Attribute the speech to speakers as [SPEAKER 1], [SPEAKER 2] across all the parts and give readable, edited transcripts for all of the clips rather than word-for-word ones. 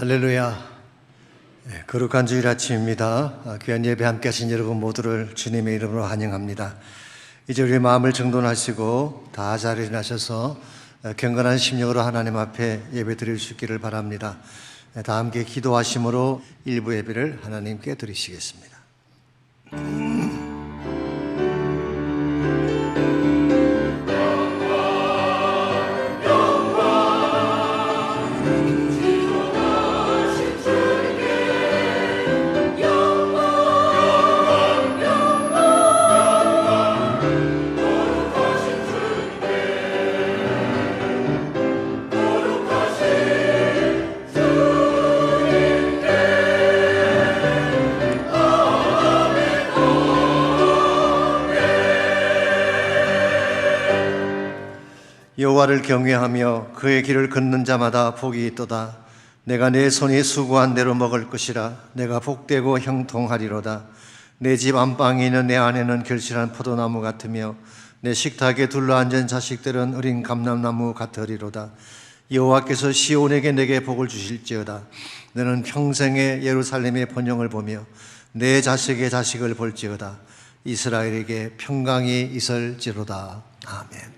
[SPEAKER 1] 할렐루야. 거룩한 주일 아침입니다. 귀한 예배 함께 하신 여러분 모두를 주님의 이름으로 환영합니다. 이제 우리 마음을 정돈하시고 다 자리에 일어나셔서 경건한 심령으로 하나님 앞에 예배 드릴 수 있기를 바랍니다. 다 함께 기도하심으로 일부 예배를 하나님께 드리시겠습니다. 여호와를 경외하며 그의 길을 걷는 자마다 복이 있도다. 내가 내 손이 수고한 대로 먹을 것이라. 내가 복되고 형통하리로다. 내 집 안방에 있는 내 아내는 결실한 포도나무 같으며 내 식탁에 둘러앉은 자식들은 어린 감람나무 같으리로다. 여호와께서 시온에게 내게 복을 주실지어다. 너는 평생에 예루살렘의 번영을 보며 내 자식의 자식을 볼지어다. 이스라엘에게 평강이 있을지로다. 아멘.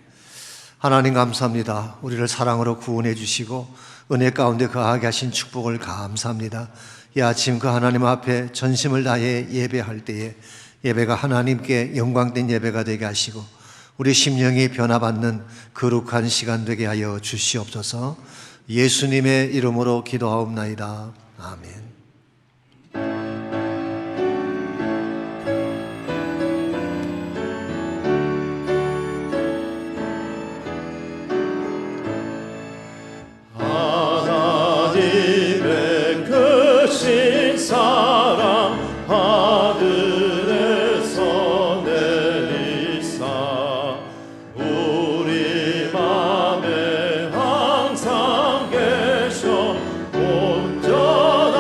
[SPEAKER 1] 하나님 감사합니다. 우리를 사랑으로 구원해 주시고 은혜 가운데 거하게 하신 축복을 감사합니다. 이 아침 그 하나님 앞에 전심을 다해 예배할 때에 예배가 하나님께 영광된 예배가 되게 하시고 우리 심령이 변화받는 거룩한 시간 되게 하여 주시옵소서. 예수님의 이름으로 기도하옵나이다. 아멘.
[SPEAKER 2] 사랑 하늘에서 내리사 우리 맘에 항상 계셔 온전한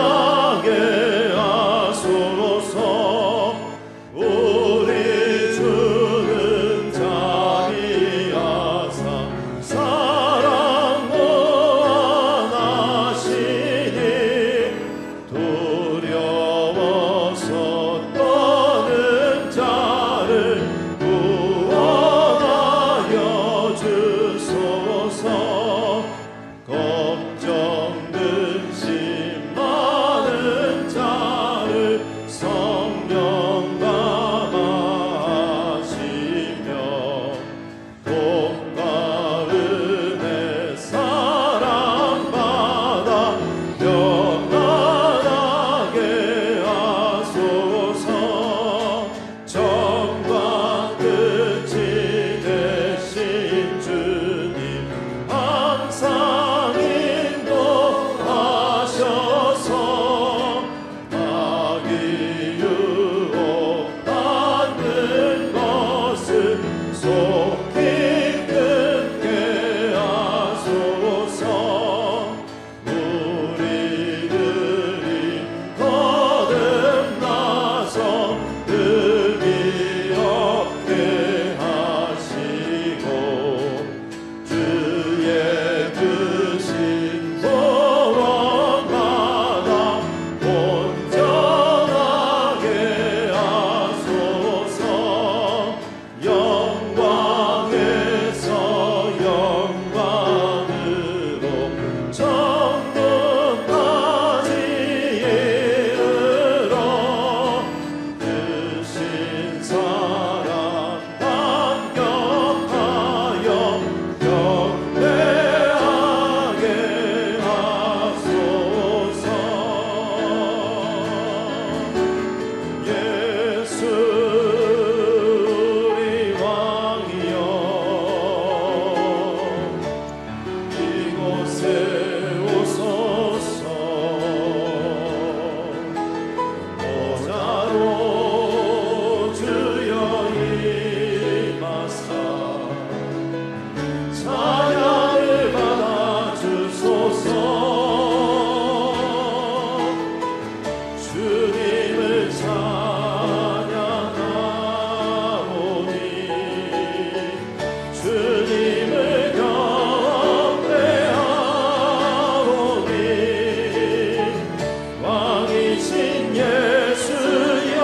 [SPEAKER 2] 예수여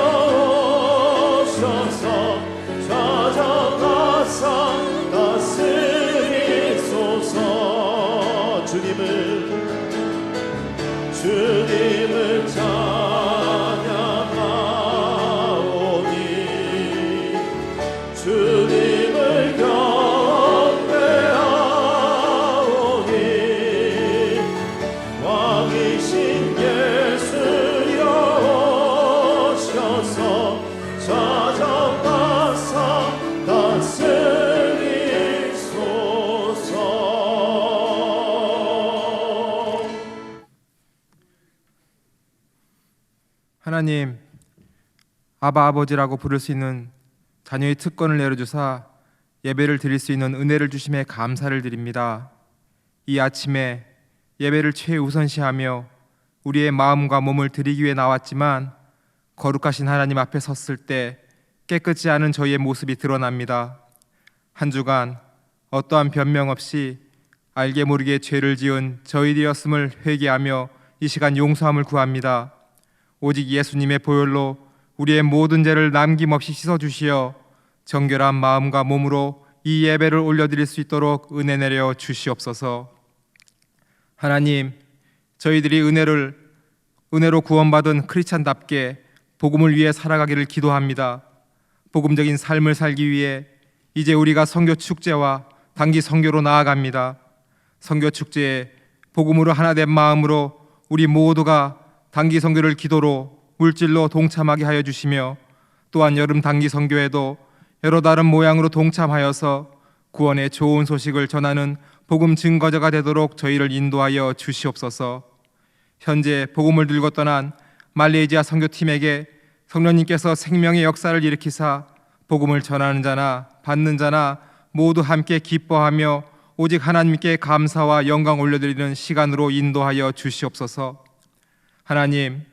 [SPEAKER 2] 오셔서 찾아가사 다스리소서. 주님을 찬양하오니 주님을 경배하오니 왕이신 예수여 오셔서 찾아가사 다스리소서.
[SPEAKER 3] 하나님, 아바 아버지라고 부를 수 있는 자녀의 특권을 내려주사 예배를 드릴 수 있는 은혜를 주심에 감사를 드립니다. 이 아침에 예배를 최우선시하며 우리의 마음과 몸을 드리기 위해 나왔지만 거룩하신 하나님 앞에 섰을 때 깨끗지 않은 저희의 모습이 드러납니다. 한 주간 어떠한 변명 없이 알게 모르게 죄를 지은 저희되었음을 회개하며 이 시간 용서함을 구합니다. 오직 예수님의 보혈로 우리의 모든 죄를 남김없이 씻어주시어 정결한 마음과 몸으로 이 예배를 올려드릴 수 있도록 은혜 내려 주시옵소서. 하나님, 저희들이 은혜로 구원받은 크리스찬답게 복음을 위해 살아가기를 기도합니다. 복음적인 삶을 살기 위해 이제 우리가 선교 축제와 단기 선교로 나아갑니다. 선교 축제에 복음으로 하나 된 마음으로 우리 모두가 단기 선교를 기도로 물질로 동참하게 하여 주시며 또한 여름 단기 선교에도 여러 다른 모양으로 동참하여서 구원의 좋은 소식을 전하는 복음 증거자가 되도록 저희를 인도하여 주시옵소서. 현재 복음을 들고 떠난 말레이시아 선교팀에게 성령님께서 생명의 역사를 일으키사 복음을 전하는 자나 받는 자나 모두 함께 기뻐하며 오직 하나님께 감사와 영광 올려드리는 시간으로 인도하여 주시옵소서. 하나님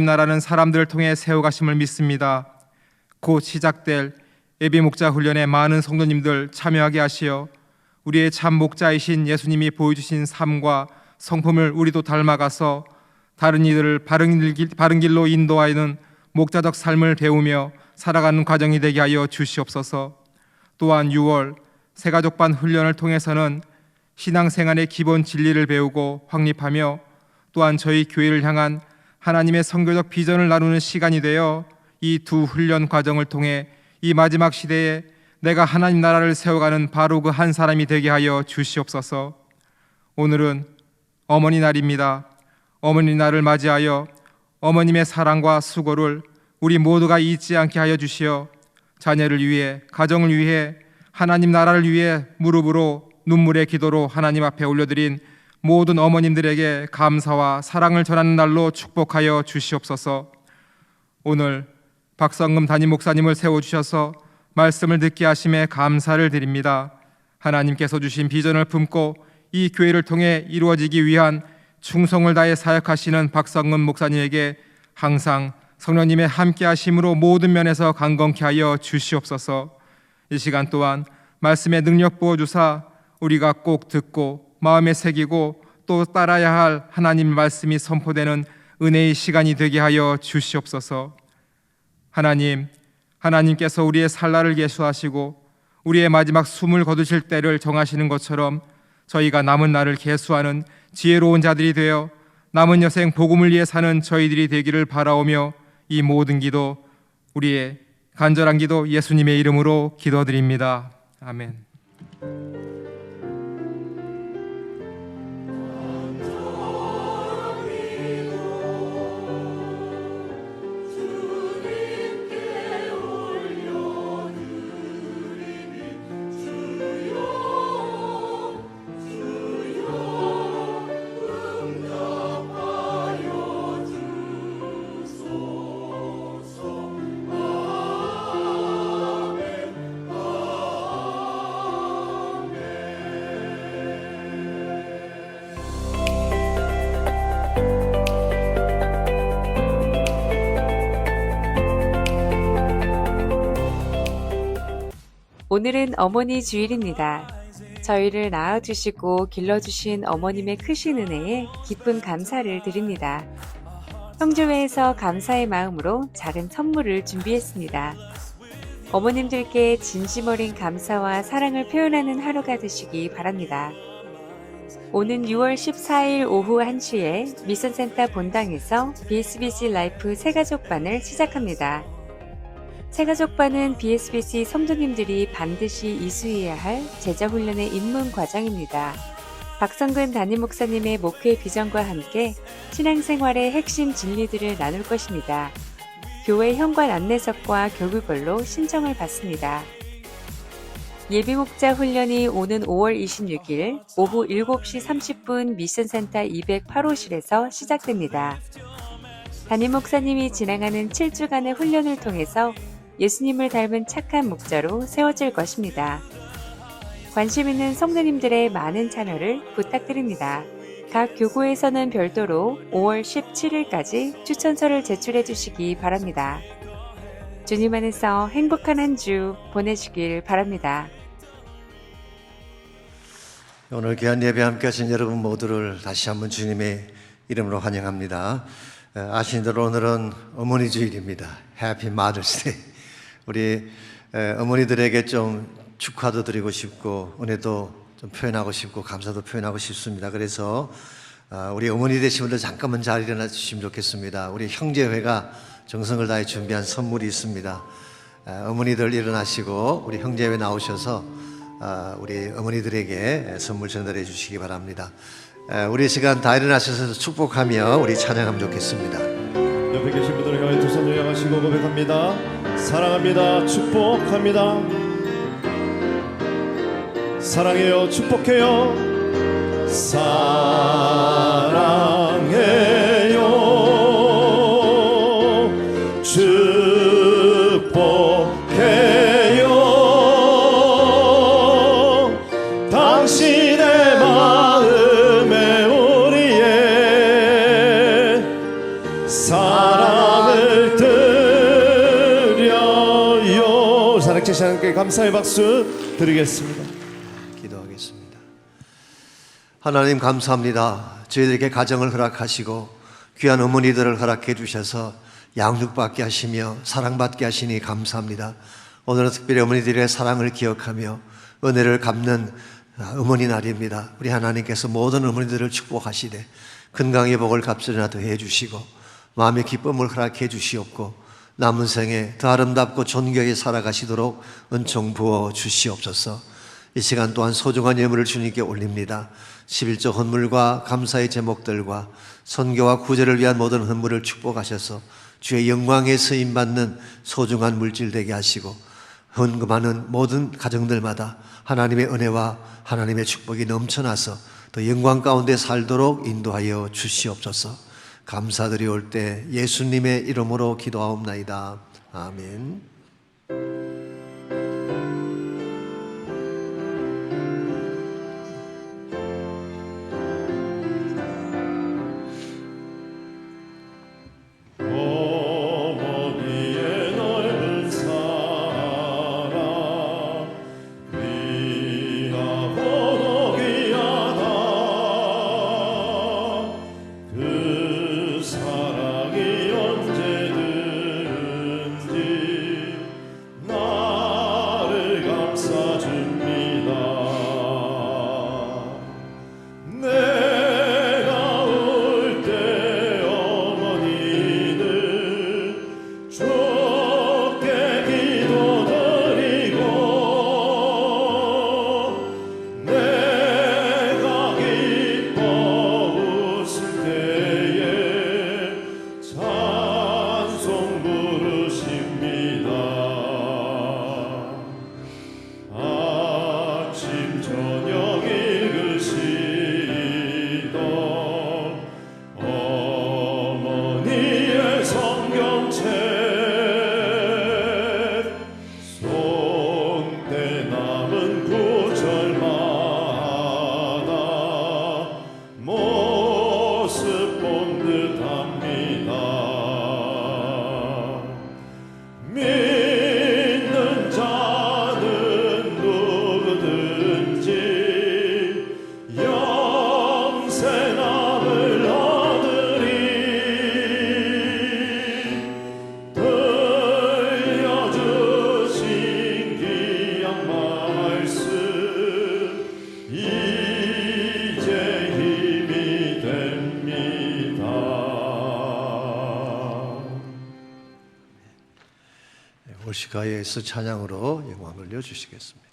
[SPEAKER 3] 나라는 사람들을 통해 세워가심을 믿습니다. 곧 시작될 예비 목자 훈련에 많은 성도님들 참여하게 하시어 우리의 참 목자이신 예수님이 보여주신 삶과 성품을 우리도 닮아가서 다른 이들을 바른 길로 인도하는 목자적 삶을 배우며 살아가는 과정이 되게 하여 주시옵소서. 또한 6월 새가족반 훈련을 통해서는 신앙생활의 기본 진리를 배우고 확립하며 또한 저희 교회를 향한 하나님의 선교적 비전을 나누는 시간이 되어 이 두 훈련 과정을 통해 이 마지막 시대에 내가 하나님 나라를 세워가는 바로 그 한 사람이 되게 하여 주시옵소서. 오늘은 어머니 날입니다. 어머니 날을 맞이하여 어머님의 사랑과 수고를 우리 모두가 잊지 않게 하여 주시어 자녀를 위해, 가정을 위해, 하나님 나라를 위해 무릎으로 눈물의 기도로 하나님 앞에 올려드린 모든 어머님들에게 감사와 사랑을 전하는 날로 축복하여 주시옵소서. 오늘 박성금 담임 목사님을 세워주셔서 말씀을 듣게 하심에 감사를 드립니다. 하나님께서 주신 비전을 품고 이 교회를 통해 이루어지기 위한 충성을 다해 사역하시는 박성금 목사님에게 항상 성령님의 함께 하심으로 모든 면에서 강건케 하여 주시옵소서. 이 시간 또한 말씀의 능력 부어주사 우리가 꼭 듣고 마음에 새기고 또 따라야 할 하나님 말씀이 선포되는 은혜의 시간이 되게 하여 주시옵소서. 하나님께서 우리의 살날을 계수하시고 우리의 마지막 숨을 거두실 때를 정하시는 것처럼 저희가 남은 날을 계수하는 지혜로운 자들이 되어 남은 여생 복음을 위해 사는 저희들이 되기를 바라오며 이 모든 기도, 우리의 간절한 기도 예수님의 이름으로 기도드립니다. 아멘.
[SPEAKER 4] 오늘은 어머니 주일입니다. 저희를 낳아주시고 길러주신 어머님의 크신 은혜에 기쁜 감사를 드립니다. 형제회에서 감사의 마음으로 작은 선물을 준비했습니다. 어머님들께 진심 어린 감사와 사랑을 표현하는 하루가 되시기 바랍니다. 오는 6월 14일 오후 1시에 미션센터 본당에서 BSBC 라이프 새가족반을 시작합니다. 새가족반은 BSBC 성도님들이 반드시 이수해야 할 제자훈련의 입문 과정입니다. 박성근 담임 목사님의 목회 비전과 함께 신앙생활의 핵심 진리들을 나눌 것입니다. 교회 현관 안내석과 교구별로 신청을 받습니다. 예비목자 훈련이 오는 5월 26일 오후 7시 30분 미션센터 208호실에서 시작됩니다. 담임 목사님이 진행하는 7주간의 훈련을 통해서 예수님을 닮은 착한 목자로 세워질 것입니다. 관심 있는 성도님들의 많은 참여를 부탁드립니다. 각 교구에서는 별도로 5월 17일까지 추천서를 제출해 주시기 바랍니다. 주님 안에서 행복한 한 주 보내시길 바랍니다.
[SPEAKER 1] 오늘 귀한 예배 함께 하신 여러분 모두를 다시 한번 주님의 이름으로 환영합니다. 아시는 대로 오늘은 어머니 주일입니다. 해피 마더스데이. 우리 어머니들에게 좀 축하도 드리고 싶고 은혜도 좀 표현하고 싶고 감사도 표현하고 싶습니다. 그래서 우리 어머니 되신 분들 잠깐만 잘 일어나 주시면 좋겠습니다. 우리 형제회가 정성을 다해 준비한 선물이 있습니다. 어머니들 일어나시고 우리 형제회 나오셔서 우리 어머니들에게 선물 전달해 주시기 바랍니다. 우리 시간 다 일어나셔서 축복하며 우리 찬양하면 좋겠습니다.
[SPEAKER 2] 옆에 계신 분들을 향해 두 손 요양하시고 고백합니다. 사랑합니다. 축복합니다. 사랑해요. 축복해요. 사랑해요. 축복해요. 당신의 마음에 우리의 사랑을 드려요. 사랑치 하나님께 감사의 박수 드리겠습니다.
[SPEAKER 1] 기도하겠습니다. 하나님 감사합니다. 저희들에게 가정을 허락하시고 귀한 어머니들을 허락해 주셔서 양육받게 하시며 사랑받게 하시니 감사합니다. 오늘은 특별히 어머니들의 사랑을 기억하며 은혜를 갚는 어머니 날입니다. 우리 하나님께서 모든 어머니들을 축복하시되 건강의 복을 값으나 더해 주시고 마음의 기쁨을 허락해 주시옵고 남은 생에 더 아름답고 존귀하게 살아가시도록 은총 부어 주시옵소서. 이 시간 또한 소중한 예물을 주님께 올립니다. 11조 헌물과 감사의 제목들과 선교와 구제를 위한 모든 헌물을 축복하셔서 주의 영광에 쓰임받는 소중한 물질 되게 하시고 헌금하는 모든 가정들마다 하나님의 은혜와 하나님의 축복이 넘쳐나서 더 영광 가운데 살도록 인도하여 주시옵소서. 감사드리올 때 예수님의 이름으로 기도하옵나이다. 아멘.
[SPEAKER 2] 어머니의 넓은 사랑 네가 보고 귀하다. 그 사랑이 언제든지
[SPEAKER 1] 올시카에서 찬양으로 영광 올려주시겠습니다.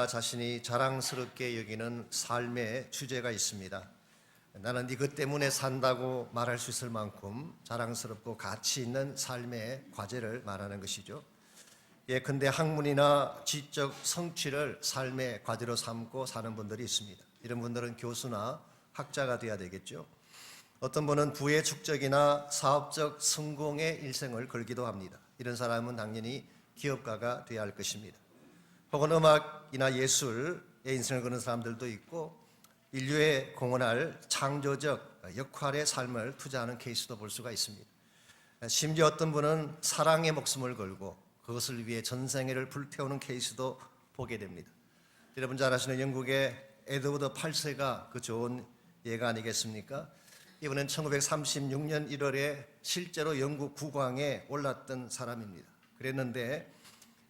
[SPEAKER 1] 자신이 자랑스럽게 여기는 삶의 주제가 있습니다. 나는 이것 때문에 산다고 말할 수 있을 만큼 자랑스럽고 가치 있는 삶의 과제를 말하는 것이죠. 예컨대 학문이나 지적 성취를 삶의 과제로 삼고 사는 분들이 있습니다. 이런 분들은 교수나 학자가 되어야 되겠죠. 어떤 분은 부의 축적이나 사업적 성공에 일생을 걸기도 합니다. 이런 사람은 당연히 기업가가 되어야 할 것입니다. 혹은 음악이나 예술에 인생을 거는 사람들도 있고 인류에 공헌할 창조적 역할의 삶을 투자하는 케이스도 볼 수가 있습니다. 심지어 어떤 분은 사랑의 목숨을 걸고 그것을 위해 전생애를 불태우는 케이스도 보게 됩니다. 여러분 잘 아시는 영국의 에드워드 8세가 그 좋은 예가 아니겠습니까? 이분은 1936년 1월에 실제로 영국 국왕에 올랐던 사람입니다. 그랬는데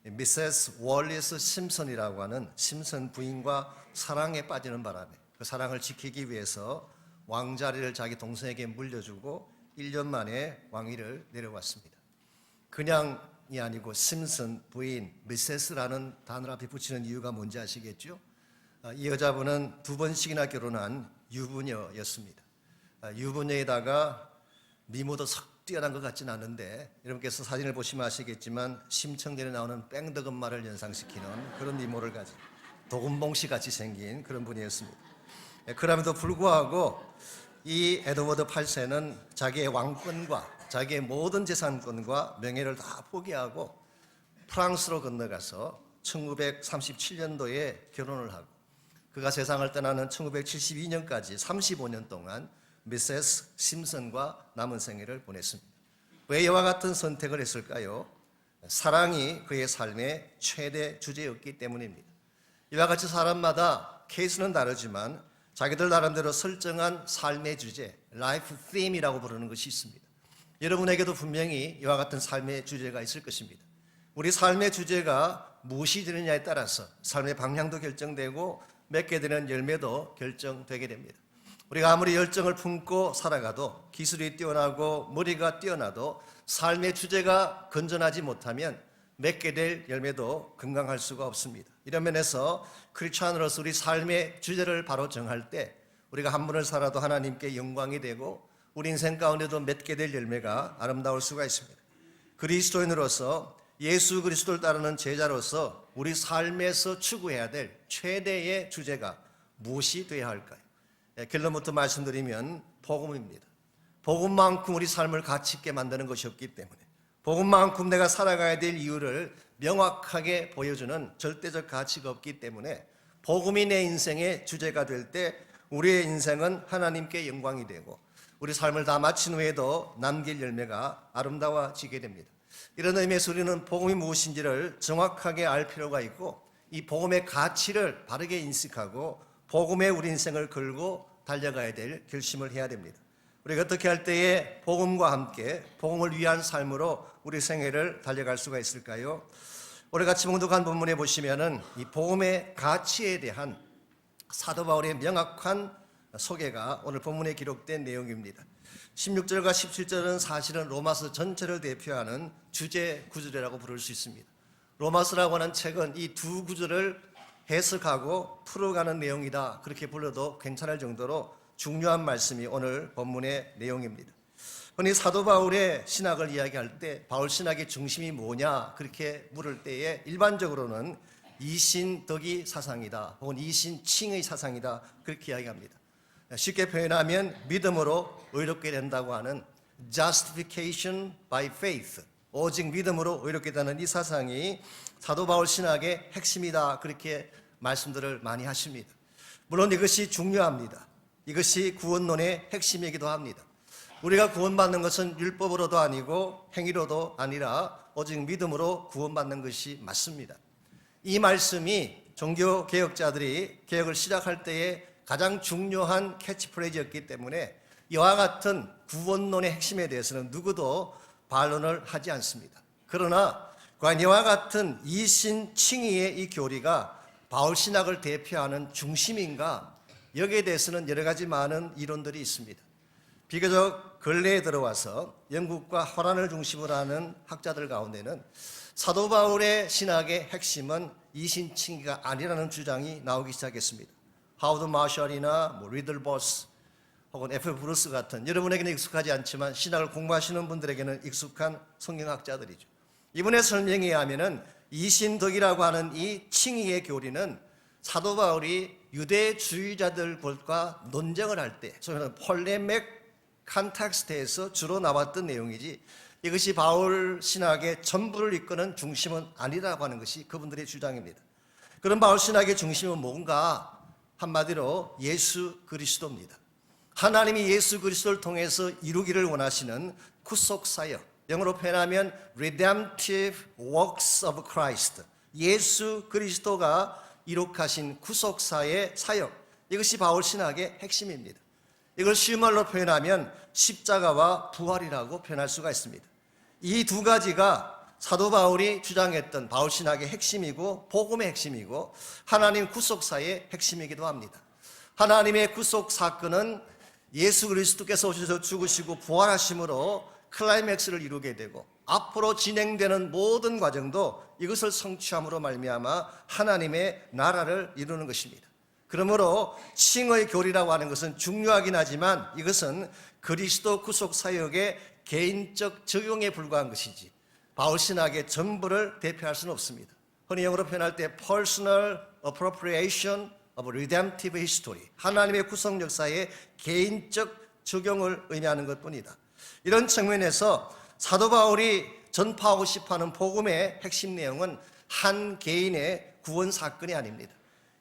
[SPEAKER 1] 미세스 월리스 심슨이라고 하는 심슨 부인과 사랑에 빠지는 바람에 그 사랑을 지키기 위해서 왕자리를 자기 동생에게 물려주고 1년 만에 왕위를 내려왔습니다. 그냥이 아니고 심슨 부인 미세스라는 단어를 앞에 붙이는 이유가 뭔지 아시겠죠? 이 여자분은 2번씩이나 결혼한 유부녀였습니다. 유부녀에다가 미모도 석 뛰어난 것 같지는 않은데 여러분께서 사진을 보시면 아시겠지만 심청전에 나오는 뺑덕엄마를 연상시키는 그런 미모를 가진 도금봉씨 같이 생긴 그런 분이었습니다. 그럼에도 불구하고 이 에드워드 8세는 자기의 왕권과 자기의 모든 재산권과 명예를 다 포기하고 프랑스로 건너가서 1937년도에 결혼을 하고 그가 세상을 떠나는 1972년까지 35년 동안 미세스 심슨과 남은 생애를 보냈습니다. 왜 이와 같은 선택을 했을까요? 사랑이 그의 삶의 최대 주제였기 때문입니다. 이와 같이 사람마다 케이스는 다르지만 자기들 나름대로 설정한 삶의 주제, 라이프 팀이라고 부르는 것이 있습니다. 여러분에게도 분명히 이와 같은 삶의 주제가 있을 것입니다. 우리 삶의 주제가 무엇이 되느냐에 따라서 삶의 방향도 결정되고 맺게 되는 열매도 결정되게 됩니다. 우리가 아무리 열정을 품고 살아가도 기술이 뛰어나고 머리가 뛰어나도 삶의 주제가 건전하지 못하면 맺게 될 열매도 건강할 수가 없습니다. 이런 면에서 크리스찬으로서 우리 삶의 주제를 바로 정할 때 우리가 한 분을 살아도 하나님께 영광이 되고 우리 인생 가운데도 맺게 될 열매가 아름다울 수가 있습니다. 그리스도인으로서 예수 그리스도를 따르는 제자로서 우리 삶에서 추구해야 될 최대의 주제가 무엇이 되어야 할까요? 결론부터 말씀드리면 복음입니다. 복음만큼 우리 삶을 가치 있게 만드는 것이 없기 때문에 복음만큼 내가 살아가야 될 이유를 명확하게 보여주는 절대적 가치가 없기 때문에 복음이 내 인생의 주제가 될 때 우리의 인생은 하나님께 영광이 되고 우리 삶을 다 마친 후에도 남길 열매가 아름다워지게 됩니다. 이런 의미에서 우리는 복음이 무엇인지를 정확하게 알 필요가 있고 이 복음의 가치를 바르게 인식하고 복음에 우리 인생을 걸고 달려가야 될 결심을 해야 됩니다. 우리가 어떻게 할 때에 복음과 함께 복음을 위한 삶으로 우리 생애를 달려갈 수가 있을까요? 오늘같이 봉독한 본문에 보시면은 이 복음의 가치에 대한 사도 바울의 명확한 소개가 오늘 본문에 기록된 내용입니다. 16절과 17절은 사실은 로마서 전체를 대표하는 주제 구절이라고 부를 수 있습니다. 로마서라고 하는 책은 이 두 구절을 해석하고 풀어가는 내용이다, 그렇게 불러도 괜찮을 정도로 중요한 말씀이 오늘 본문의 내용입니다. 흔히 사도 바울의 신학을 이야기할 때 바울 신학의 중심이 뭐냐 그렇게 물을 때에 일반적으로는 이신덕의 사상이다 혹은 이신칭의 사상이다 그렇게 이야기합니다. 쉽게 표현하면 믿음으로 의롭게 된다고 하는 justification by faith, 오직 믿음으로 의롭게 되는 이 사상이 사도 바울 신학의 핵심이다 그렇게 말씀들을 많이 하십니다. 물론 이것이 중요합니다. 이것이 구원론의 핵심이기도 합니다. 우리가 구원받는 것은 율법으로도 아니고 행위로도 아니라 오직 믿음으로 구원받는 것이 맞습니다. 이 말씀이 종교개혁자들이 개혁을 시작할 때에 가장 중요한 캐치프레이즈였기 때문에 이와 같은 구원론의 핵심에 대해서는 누구도 반론을 하지 않습니다. 그러나 과연 이와 같은 이신칭의의 이 교리가 바울 신학을 대표하는 중심인가? 여기에 대해서는 여러 가지 많은 이론들이 있습니다. 비교적 근래에 들어와서 영국과 호란을 중심으로 하는 학자들 가운데는 사도 바울의 신학의 핵심은 이신칭의가 아니라는 주장이 나오기 시작했습니다. 하워드 마셜이나 리들버스 혹은 F. 브루스 같은 여러분에게는 익숙하지 않지만 신학을 공부하시는 분들에게는 익숙한 성경학자들이죠. 이분의 설명에 의하면은 이신덕이라고 하는 이 칭의의 교리는 사도 바울이 유대주의자들과 논쟁을 할 때, 소위 말하는 폴레믹 컨텍스트에서 주로 나왔던 내용이지 이것이 바울 신학의 전부를 이끄는 중심은 아니라고 하는 것이 그분들의 주장입니다. 그런 바울 신학의 중심은 뭔가? 한마디로 예수 그리스도입니다. 하나님이 예수 그리스도를 통해서 이루기를 원하시는 구속사역, 영어로 표현하면 redemptive works of Christ, 예수 그리스도가 이룩하신 구속사의 사역, 이것이 바울 신학의 핵심입니다. 이걸 쉬운 말로 표현하면 십자가와 부활이라고 표현할 수가 있습니다. 이 두 가지가 사도 바울이 주장했던 바울 신학의 핵심이고 복음의 핵심이고 하나님 구속사의 핵심이기도 합니다. 하나님의 구속 사건은 예수 그리스도께서 오셔서 죽으시고 부활하심으로 클라이맥스를 이루게 되고 앞으로 진행되는 모든 과정도 이것을 성취함으로 말미암아 하나님의 나라를 이루는 것입니다. 그러므로 칭의 교리라고 하는 것은 중요하긴 하지만 이것은 그리스도 구속 사역의 개인적 적용에 불과한 것이지 바울 신학의 전부를 대표할 수는 없습니다. 흔히 영어로 표현할 때 personal appropriation of redemptive history, 하나님의 구속 역사의 개인적 적용을 의미하는 것뿐이다. 이런 측면에서 사도 바울이 전파하고 싶어하는 복음의 핵심 내용은 한 개인의 구원 사건이 아닙니다.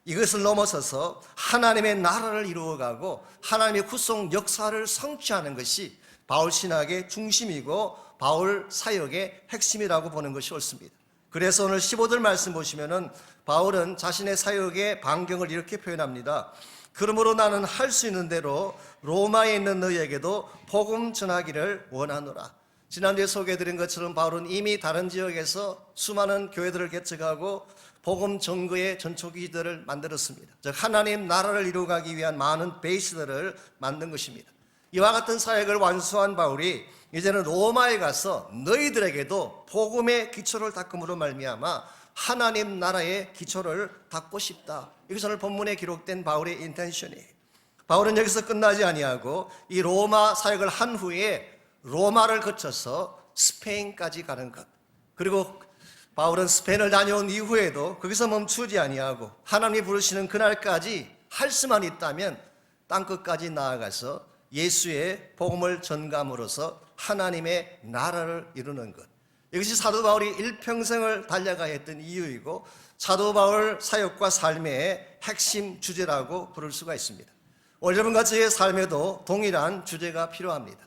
[SPEAKER 1] 이것을 넘어서서 하나님의 나라를 이루어가고 하나님의 구속 역사를 성취하는 것이 바울 신학의 중심이고 바울 사역의 핵심이라고 보는 것이 옳습니다. 그래서 오늘 15절 말씀 보시면은 바울은 자신의 사역의 반경을 이렇게 표현합니다. 그러므로 나는 할 수 있는 대로 로마에 있는 너희에게도 복음 전하기를 원하노라. 지난주에 소개해드린 것처럼 바울은 이미 다른 지역에서 수많은 교회들을 개척하고 복음 전거의 전초기들을 만들었습니다. 즉 하나님 나라를 이루어가기 위한 많은 베이스들을 만든 것입니다. 이와 같은 사역을 완수한 바울이 이제는 로마에 가서 너희들에게도 복음의 기초를 닦음으로 말미암아 하나님 나라의 기초를 닦고 싶다. 이것이 오늘 본문에 기록된 바울의 인텐션이에요. 바울은 여기서 끝나지 아니하고 이 로마 사역을 한 후에 로마를 거쳐서 스페인까지 가는 것, 그리고 바울은 스페인을 다녀온 이후에도 거기서 멈추지 아니하고 하나님이 부르시는 그날까지 할 수만 있다면 땅끝까지 나아가서 예수의 복음을 전감으로써 하나님의 나라를 이루는 것, 이것이 사도 바울이 일평생을 달려가야 했던 이유이고 사도 바울 사역과 삶의 핵심 주제라고 부를 수가 있습니다. 오늘 여러분과 저의 삶에도 동일한 주제가 필요합니다.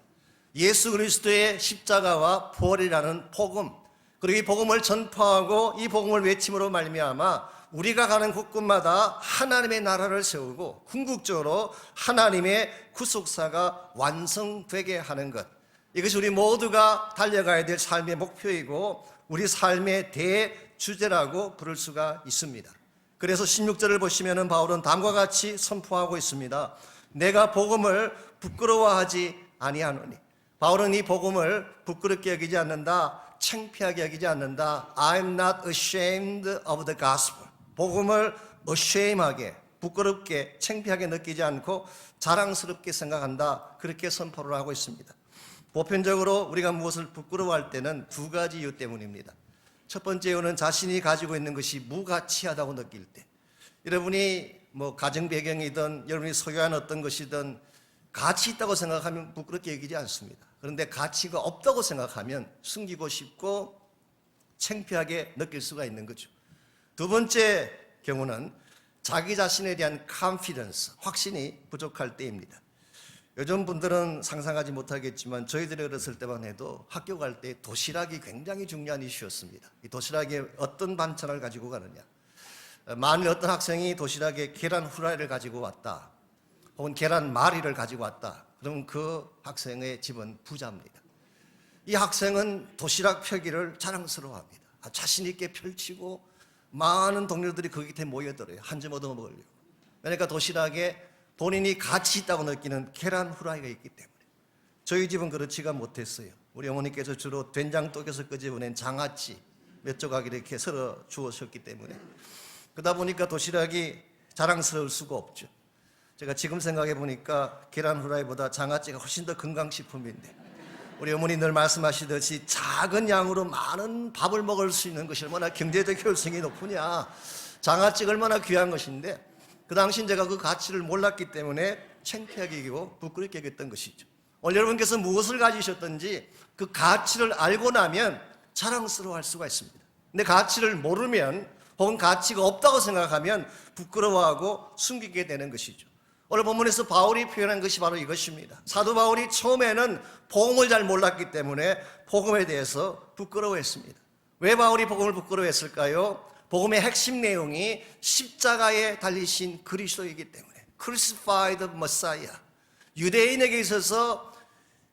[SPEAKER 1] 예수 그리스도의 십자가와 부활이라는 복음, 그리고 이 복음을 전파하고 이 복음을 외침으로 말미암아 우리가 가는 곳곳마다 하나님의 나라를 세우고 궁극적으로 하나님의 구속사가 완성되게 하는 것, 이것이 우리 모두가 달려가야 될 삶의 목표이고 우리 삶의 대주제라고 부를 수가 있습니다. 그래서 16절을 보시면 바울은 다음과 같이 선포하고 있습니다. 내가 복음을 부끄러워하지 아니하노니. 바울은 이 복음을 부끄럽게 여기지 않는다, 창피하게 여기지 않는다. I'm not ashamed of the gospel. 복음을 ashame하게, 부끄럽게, 창피하게 느끼지 않고 자랑스럽게 생각한다. 그렇게 선포를 하고 있습니다. 보편적으로 우리가 무엇을 부끄러워할 때는 두 가지 이유 때문입니다. 첫 번째 이유는 자신이 가지고 있는 것이 무가치하다고 느낄 때. 여러분이 가정 배경이든 여러분이 소유한 어떤 것이든 가치 있다고 생각하면 부끄럽게 여기지 않습니다. 그런데 가치가 없다고 생각하면 숨기고 싶고 창피하게 느낄 수가 있는 거죠. 두 번째 경우는 자기 자신에 대한 confidence, 확신이 부족할 때입니다. 요즘 분들은 상상하지 못하겠지만 저희들이 어렸을 때만 해도 학교 갈 때 도시락이 굉장히 중요한 이슈였습니다. 이 도시락에 어떤 반찬을 가지고 가느냐. 만일 어떤 학생이 도시락에 계란 후라이를 가지고 왔다, 혹은 계란 말이를 가지고 왔다, 그러면 그 학생의 집은 부자입니다. 이 학생은 도시락 펴기를 자랑스러워합니다. 자신 있게 펼치고 많은 동료들이 그 곁에 모여들어요. 한 점 얻어 먹으려고. 그러니까 도시락에 본인이 가치 있다고 느끼는 계란 후라이가 있기 때문에. 저희 집은 그렇지가 못했어요. 우리 어머니께서 주로 된장독에서 끄집어낸 장아찌 몇 조각 이렇게 썰어 주었기 때문에 그러다 보니까 도시락이 자랑스러울 수가 없죠. 제가 지금 생각해 보니까 계란 후라이보다 장아찌가 훨씬 더 건강식품인데 우리 어머니 늘 말씀하시듯이 작은 양으로 많은 밥을 먹을 수 있는 것이 얼마나 경제적 효율성이 높으냐, 장아찌가 얼마나 귀한 것인데 그 당시 제가 그 가치를 몰랐기 때문에 창피하게 여기고 부끄럽게 여겼던 것이죠. 오늘 여러분께서 무엇을 가지셨든지 그 가치를 알고 나면 자랑스러워할 수가 있습니다. 근데 가치를 모르면 혹은 가치가 없다고 생각하면 부끄러워하고 숨기게 되는 것이죠. 오늘 본문에서 바울이 표현한 것이 바로 이것입니다. 사도 바울이 처음에는 복음을 잘 몰랐기 때문에 복음에 대해서 부끄러워했습니다. 왜 바울이 복음을 부끄러워했을까요? 복음의 핵심 내용이 십자가에 달리신 그리스도이기 때문에, crucified Messiah, 유대인에게 있어서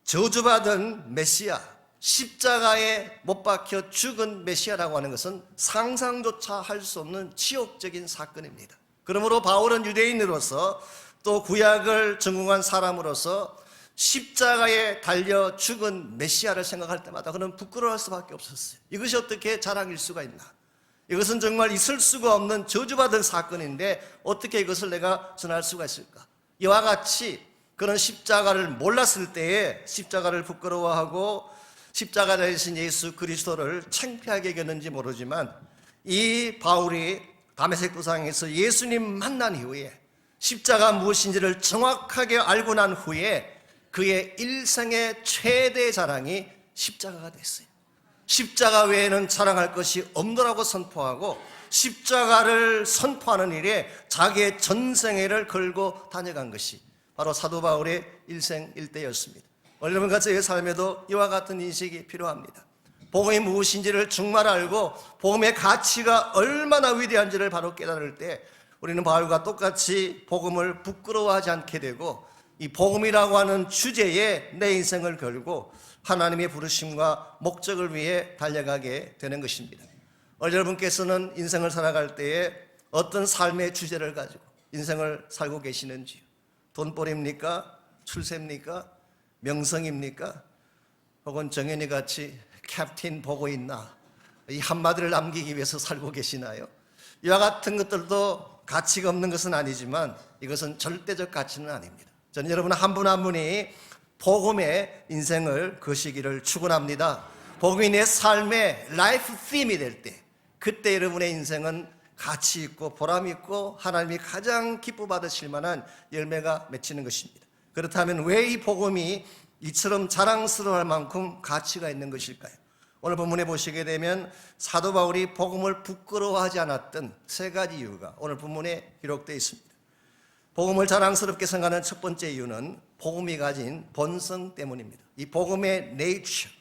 [SPEAKER 1] 저주받은 메시아, 십자가에 못 박혀 죽은 메시아라고 하는 것은 상상조차 할 수 없는 치욕적인 사건입니다. 그러므로 바울은 유대인으로서 또 구약을 전공한 사람으로서 십자가에 달려 죽은 메시아를 생각할 때마다 그는 부끄러워할 수밖에 없었어요. 이것이 어떻게 자랑일 수가 있나? 이것은 정말 있을 수가 없는 저주받은 사건인데 어떻게 이것을 내가 전할 수가 있을까? 이와 같이 그런 십자가를 몰랐을 때에 십자가를 부끄러워하고 십자가에 대신 예수 그리스도를 창피하게 여겼는지 모르지만 이 바울이 다메섹 도상에서 예수님 만난 이후에 십자가 무엇인지를 정확하게 알고 난 후에 그의 일생의 최대 자랑이 십자가가 됐어요. 십자가 외에는 자랑할 것이 없노라고 선포하고 십자가를 선포하는 일에 자기의 전생애를 걸고 다녀간 것이 바로 사도 바울의 일생일대였습니다. 여러분과 저의 삶에도 이와 같은 인식이 필요합니다. 복음이 무엇인지를 정말 알고 복음의 가치가 얼마나 위대한지를 바로 깨달을 때 우리는 바울과 똑같이 복음을 부끄러워하지 않게 되고 이 복음이라고 하는 주제에 내 인생을 걸고 하나님의 부르심과 목적을 위해 달려가게 되는 것입니다. 여러분께서는 인생을 살아갈 때에 어떤 삶의 주제를 가지고 인생을 살고 계시는지요? 돈벌이입니까? 출세입니까? 명성입니까? 혹은 정현이 같이 캡틴 보고 있나? 이 한마디를 남기기 위해서 살고 계시나요? 이와 같은 것들도 가치가 없는 것은 아니지만 이것은 절대적 가치는 아닙니다. 저는 여러분 한 분 한 분이 복음의 인생을 거시기를 축원합니다. 복음이 내 삶의 라이프 팀이 될 때 그때 여러분의 인생은 가치 있고 보람 있고 하나님이 가장 기뻐 받으실 만한 열매가 맺히는 것입니다. 그렇다면 왜 이 복음이 이처럼 자랑스러워할 만큼 가치가 있는 것일까요? 오늘 본문에 보시게 되면 사도 바울이 복음을 부끄러워하지 않았던 세 가지 이유가 오늘 본문에 기록되어 있습니다. 복음을 자랑스럽게 생각하는 첫 번째 이유는 복음이 가진 본성 때문입니다. 이 복음의 nature,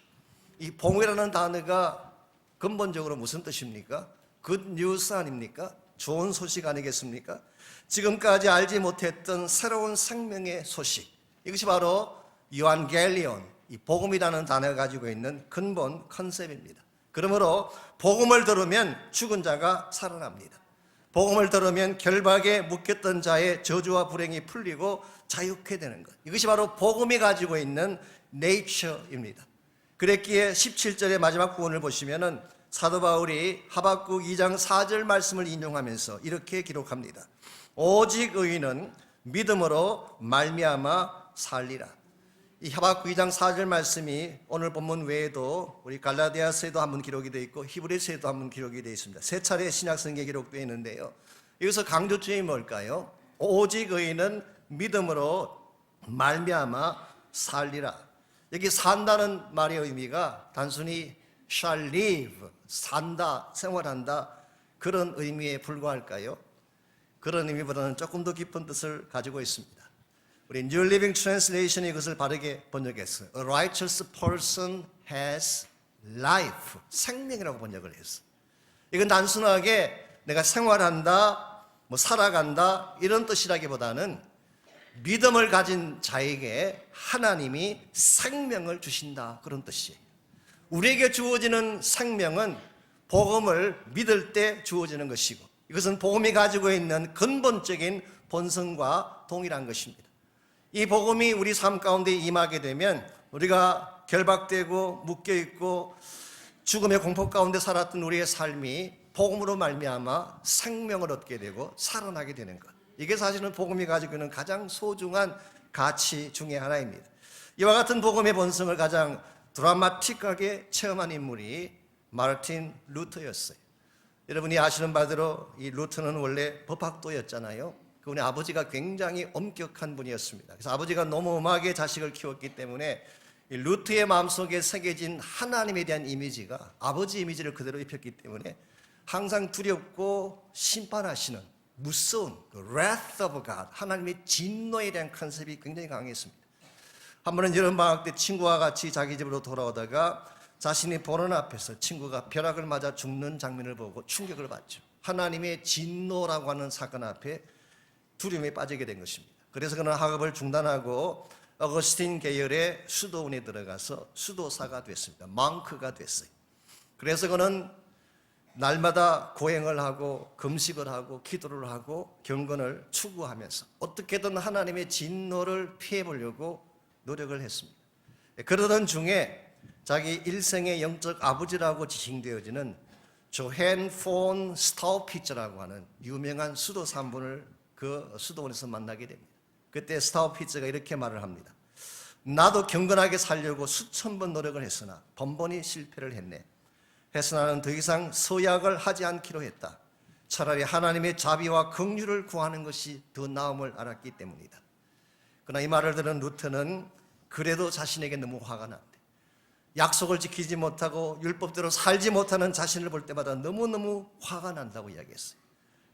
[SPEAKER 1] 이 복음이라는 단어가 근본적으로 무슨 뜻입니까? good news 아닙니까? 좋은 소식 아니겠습니까? 지금까지 알지 못했던 새로운 생명의 소식, 이것이 바로 유한겔리온, 이 복음이라는 단어가 가지고 있는 근본 컨셉입니다. 그러므로 복음을 들으면 죽은 자가 살아납니다. 복음을 들으면 결박에 묶였던 자의 저주와 불행이 풀리고 자유케 되는 것, 이것이 바로 복음이 가지고 있는 네이처입니다. 그랬기에 17절의 마지막 부분을 보시면은 사도 바울이 하박국 2장 4절 말씀을 인용하면서 이렇게 기록합니다. 오직 의인은 믿음으로 말미암아 살리라. 이 하박국 2장 4절 말씀이 오늘 본문 외에도 우리 갈라디아서에도 한번 기록이 되어 있고 히브리서에도 한번 기록이 되어 있습니다. 세 차례 신약성경에 기록되어 있는데요. 여기서 강조점이 뭘까요? 오직 의인은 믿음으로 말미암아 살리라. 여기 산다는 말의 의미가 단순히 shall live, 산다, 생활한다, 그런 의미에 불과할까요? 그런 의미보다는 조금 더 깊은 뜻을 가지고 있습니다. 우리 New Living Translation이 이것을 바르게 번역했어요. A righteous person has life, 생명이라고 번역을 했어요. 이건 단순하게 내가 생활한다, 살아간다 이런 뜻이라기보다는 믿음을 가진 자에게 하나님이 생명을 주신다, 그런 뜻이에요. 우리에게 주어지는 생명은 복음을 믿을 때 주어지는 것이고 이것은 복음이 가지고 있는 근본적인 본성과 동일한 것입니다. 이 복음이 우리 삶 가운데 임하게 되면 우리가 결박되고 묶여있고 죽음의 공포 가운데 살았던 우리의 삶이 복음으로 말미암아 생명을 얻게 되고 살아나게 되는 것, 이게 사실은 복음이 가지고 있는 가장 소중한 가치 중에 하나입니다. 이와 같은 복음의 본성을 가장 드라마틱하게 체험한 인물이 마르틴 루터였어요. 여러분이 아시는 바대로 이 루터는 원래 법학도였잖아요. 그분의 아버지가 굉장히 엄격한 분이었습니다. 그래서 아버지가 너무 엄하게 자식을 키웠기 때문에 이 루터의 마음속에 새겨진 하나님에 대한 이미지가 아버지 이미지를 그대로 입혔기 때문에 항상 두렵고 심판하시는 무서운 wrath of God, 하나님의 진노에 대한 컨셉이 굉장히 강했습니다. 한 번은 여름 방학 때 친구와 같이 자기 집으로 돌아오다가 자신이 보는 앞에서 친구가 벼락을 맞아 죽는 장면을 보고 충격을 받죠. 하나님의 진노라고 하는 사건 앞에 두려움에 빠지게 된 것입니다. 그래서 그는 학업을 중단하고 어거스틴 계열의 수도원에 들어가서 수도사가 됐습니다. 멍크가 됐어요. 그래서 그는 날마다 고행을 하고 금식을 하고 기도를 하고 경건을 추구하면서 어떻게든 하나님의 진노를 피해보려고 노력을 했습니다. 그러던 중에 자기 일생의 영적 아버지라고 지칭되어지는 조헨 폰 스타우피츠라고 하는 유명한 수도사 한 분을 그 수도원에서 만나게 됩니다. 그때 스타우피츠가 이렇게 말을 합니다. 나도 경건하게 살려고 수천 번 노력을 했으나 번번이 실패를 했네. 해서 나는 더 이상 서약을 하지 않기로 했다. 차라리 하나님의 자비와 긍휼을 구하는 것이 더 나음을 알았기 때문이다. 그러나 이 말을 들은 루터는 그래도 자신에게 너무 화가 난대. 약속을 지키지 못하고 율법대로 살지 못하는 자신을 볼 때마다 너무너무 화가 난다고 이야기했어요.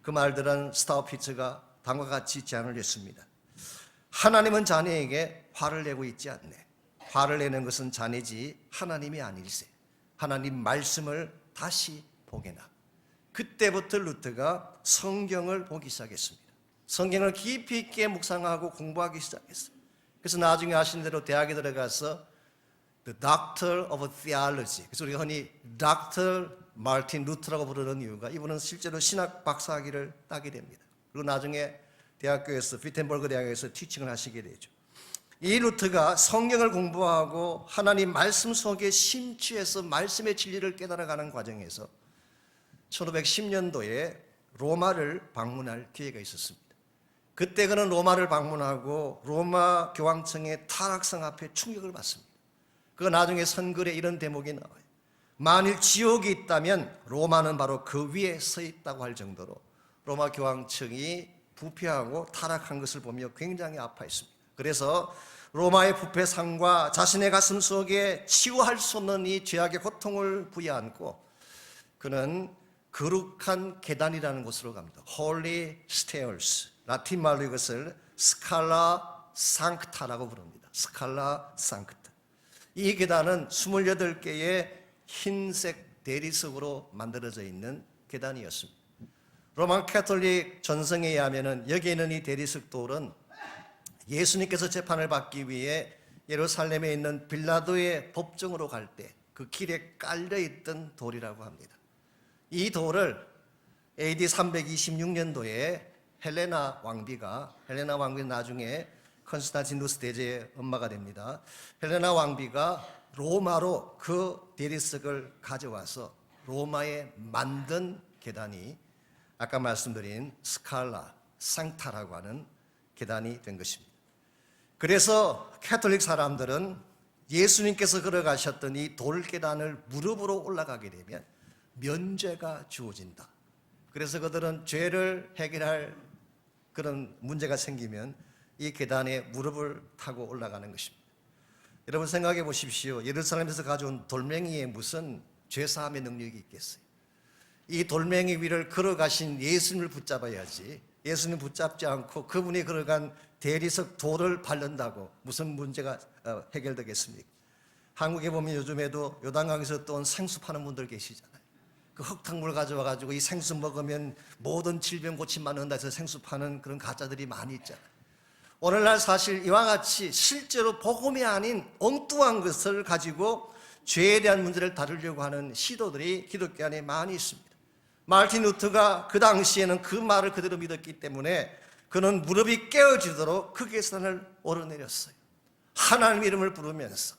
[SPEAKER 1] 그 말들은 스타우피츠가 다음과 같이 제안을 했습니다. 하나님은 자네에게 화를 내고 있지 않네. 화를 내는 것은 자네지 하나님이 아닐세. 하나님 말씀을 다시 보게나. 그때부터 루터가 성경을 보기 시작했습니다. 성경을 깊이 있게 묵상하고 공부하기 시작했어요. 그래서 나중에 아시는 대로 대학에 들어가서 The Doctor of Theology, 그래서 우리가 흔히 Dr. 마틴 루터라고 부르는 이유가 이분은 실제로 신학 박사학위를 따게 됩니다. 그리고 나중에 대학교에서 비텐버그 대학에서 티칭을 하시게 되죠. 이 루터가 성경을 공부하고 하나님 말씀 속에 심취해서 말씀의 진리를 깨달아가는 과정에서 1510년도에 로마를 방문할 기회가 있었습니다. 그때 그는 로마를 방문하고 로마 교황청의 타락성 앞에 충격을 받습니다. 그 나중에 선글에 이런 대목이 나와요. 만일 지옥이 있다면 로마는 바로 그 위에 서 있다고 할 정도로 로마 교황청이 부패하고 타락한 것을 보며 굉장히 아파했습니다. 그래서 로마의 부패상과 자신의 가슴 속에 치유할 수 없는 이 죄악의 고통을 부여안고 그는 거룩한 계단이라는 곳으로 갑니다. Holy Stairs, 라틴 말로 이것을 스칼라 상크타라고 부릅니다. 스칼라 상크타. 이 계단은 28개의 흰색 대리석으로 만들어져 있는 계단이었습니다. 로마 캐톨릭 전성에 의하면 여기 있는 이 대리석 돌은 예수님께서 재판을 받기 위해 예루살렘에 있는 빌라도의 법정으로 갈 때 그 길에 깔려있던 돌이라고 합니다. 이 돌을 AD 326년도에 헬레나 왕비는 나중에 컨스탄티누스 대제의 엄마가 됩니다. 헬레나 왕비가 로마로 그 대리석을 가져와서 로마에 만든 계단이 아까 말씀드린 스칼라 상타라고 하는 계단이 된 것입니다. 그래서 캐톨릭 사람들은 예수님께서 걸어가셨던 이 돌계단을 무릎으로 올라가게 되면 면죄가 주어진다. 그래서 그들은 죄를 해결할 그런 문제가 생기면 이 계단에 무릎을 타고 올라가는 것입니다. 여러분 생각해 보십시오. 예루살렘에서 가져온 돌멩이에 무슨 죄사함의 능력이 있겠어요? 이 돌멩이 위를 걸어가신 예수님을 붙잡아야지, 예수님 붙잡지 않고 그분이 걸어간 대리석 돌을 밟는다고 무슨 문제가 해결되겠습니까? 한국에 보면 요즘에도 요단강에서 또 온 생수 파는 분들 계시잖아요. 그 흙탕물 가져와 가지고 이 생수 먹으면 모든 질병 고침 받는다 해서 생수 파는 그런 가짜들이 많이 있잖아요. 오늘날 사실 이와 같이 실제로 복음이 아닌 엉뚱한 것을 가지고 죄에 대한 문제를 다루려고 하는 시도들이 기독교 안에 많이 있습니다. 마르틴 루터가 그 당시에는 그 말을 그대로 믿었기 때문에 그는 무릎이 깨어지도록 그 계단을 오르내렸어요. 하나님 이름을 부르면서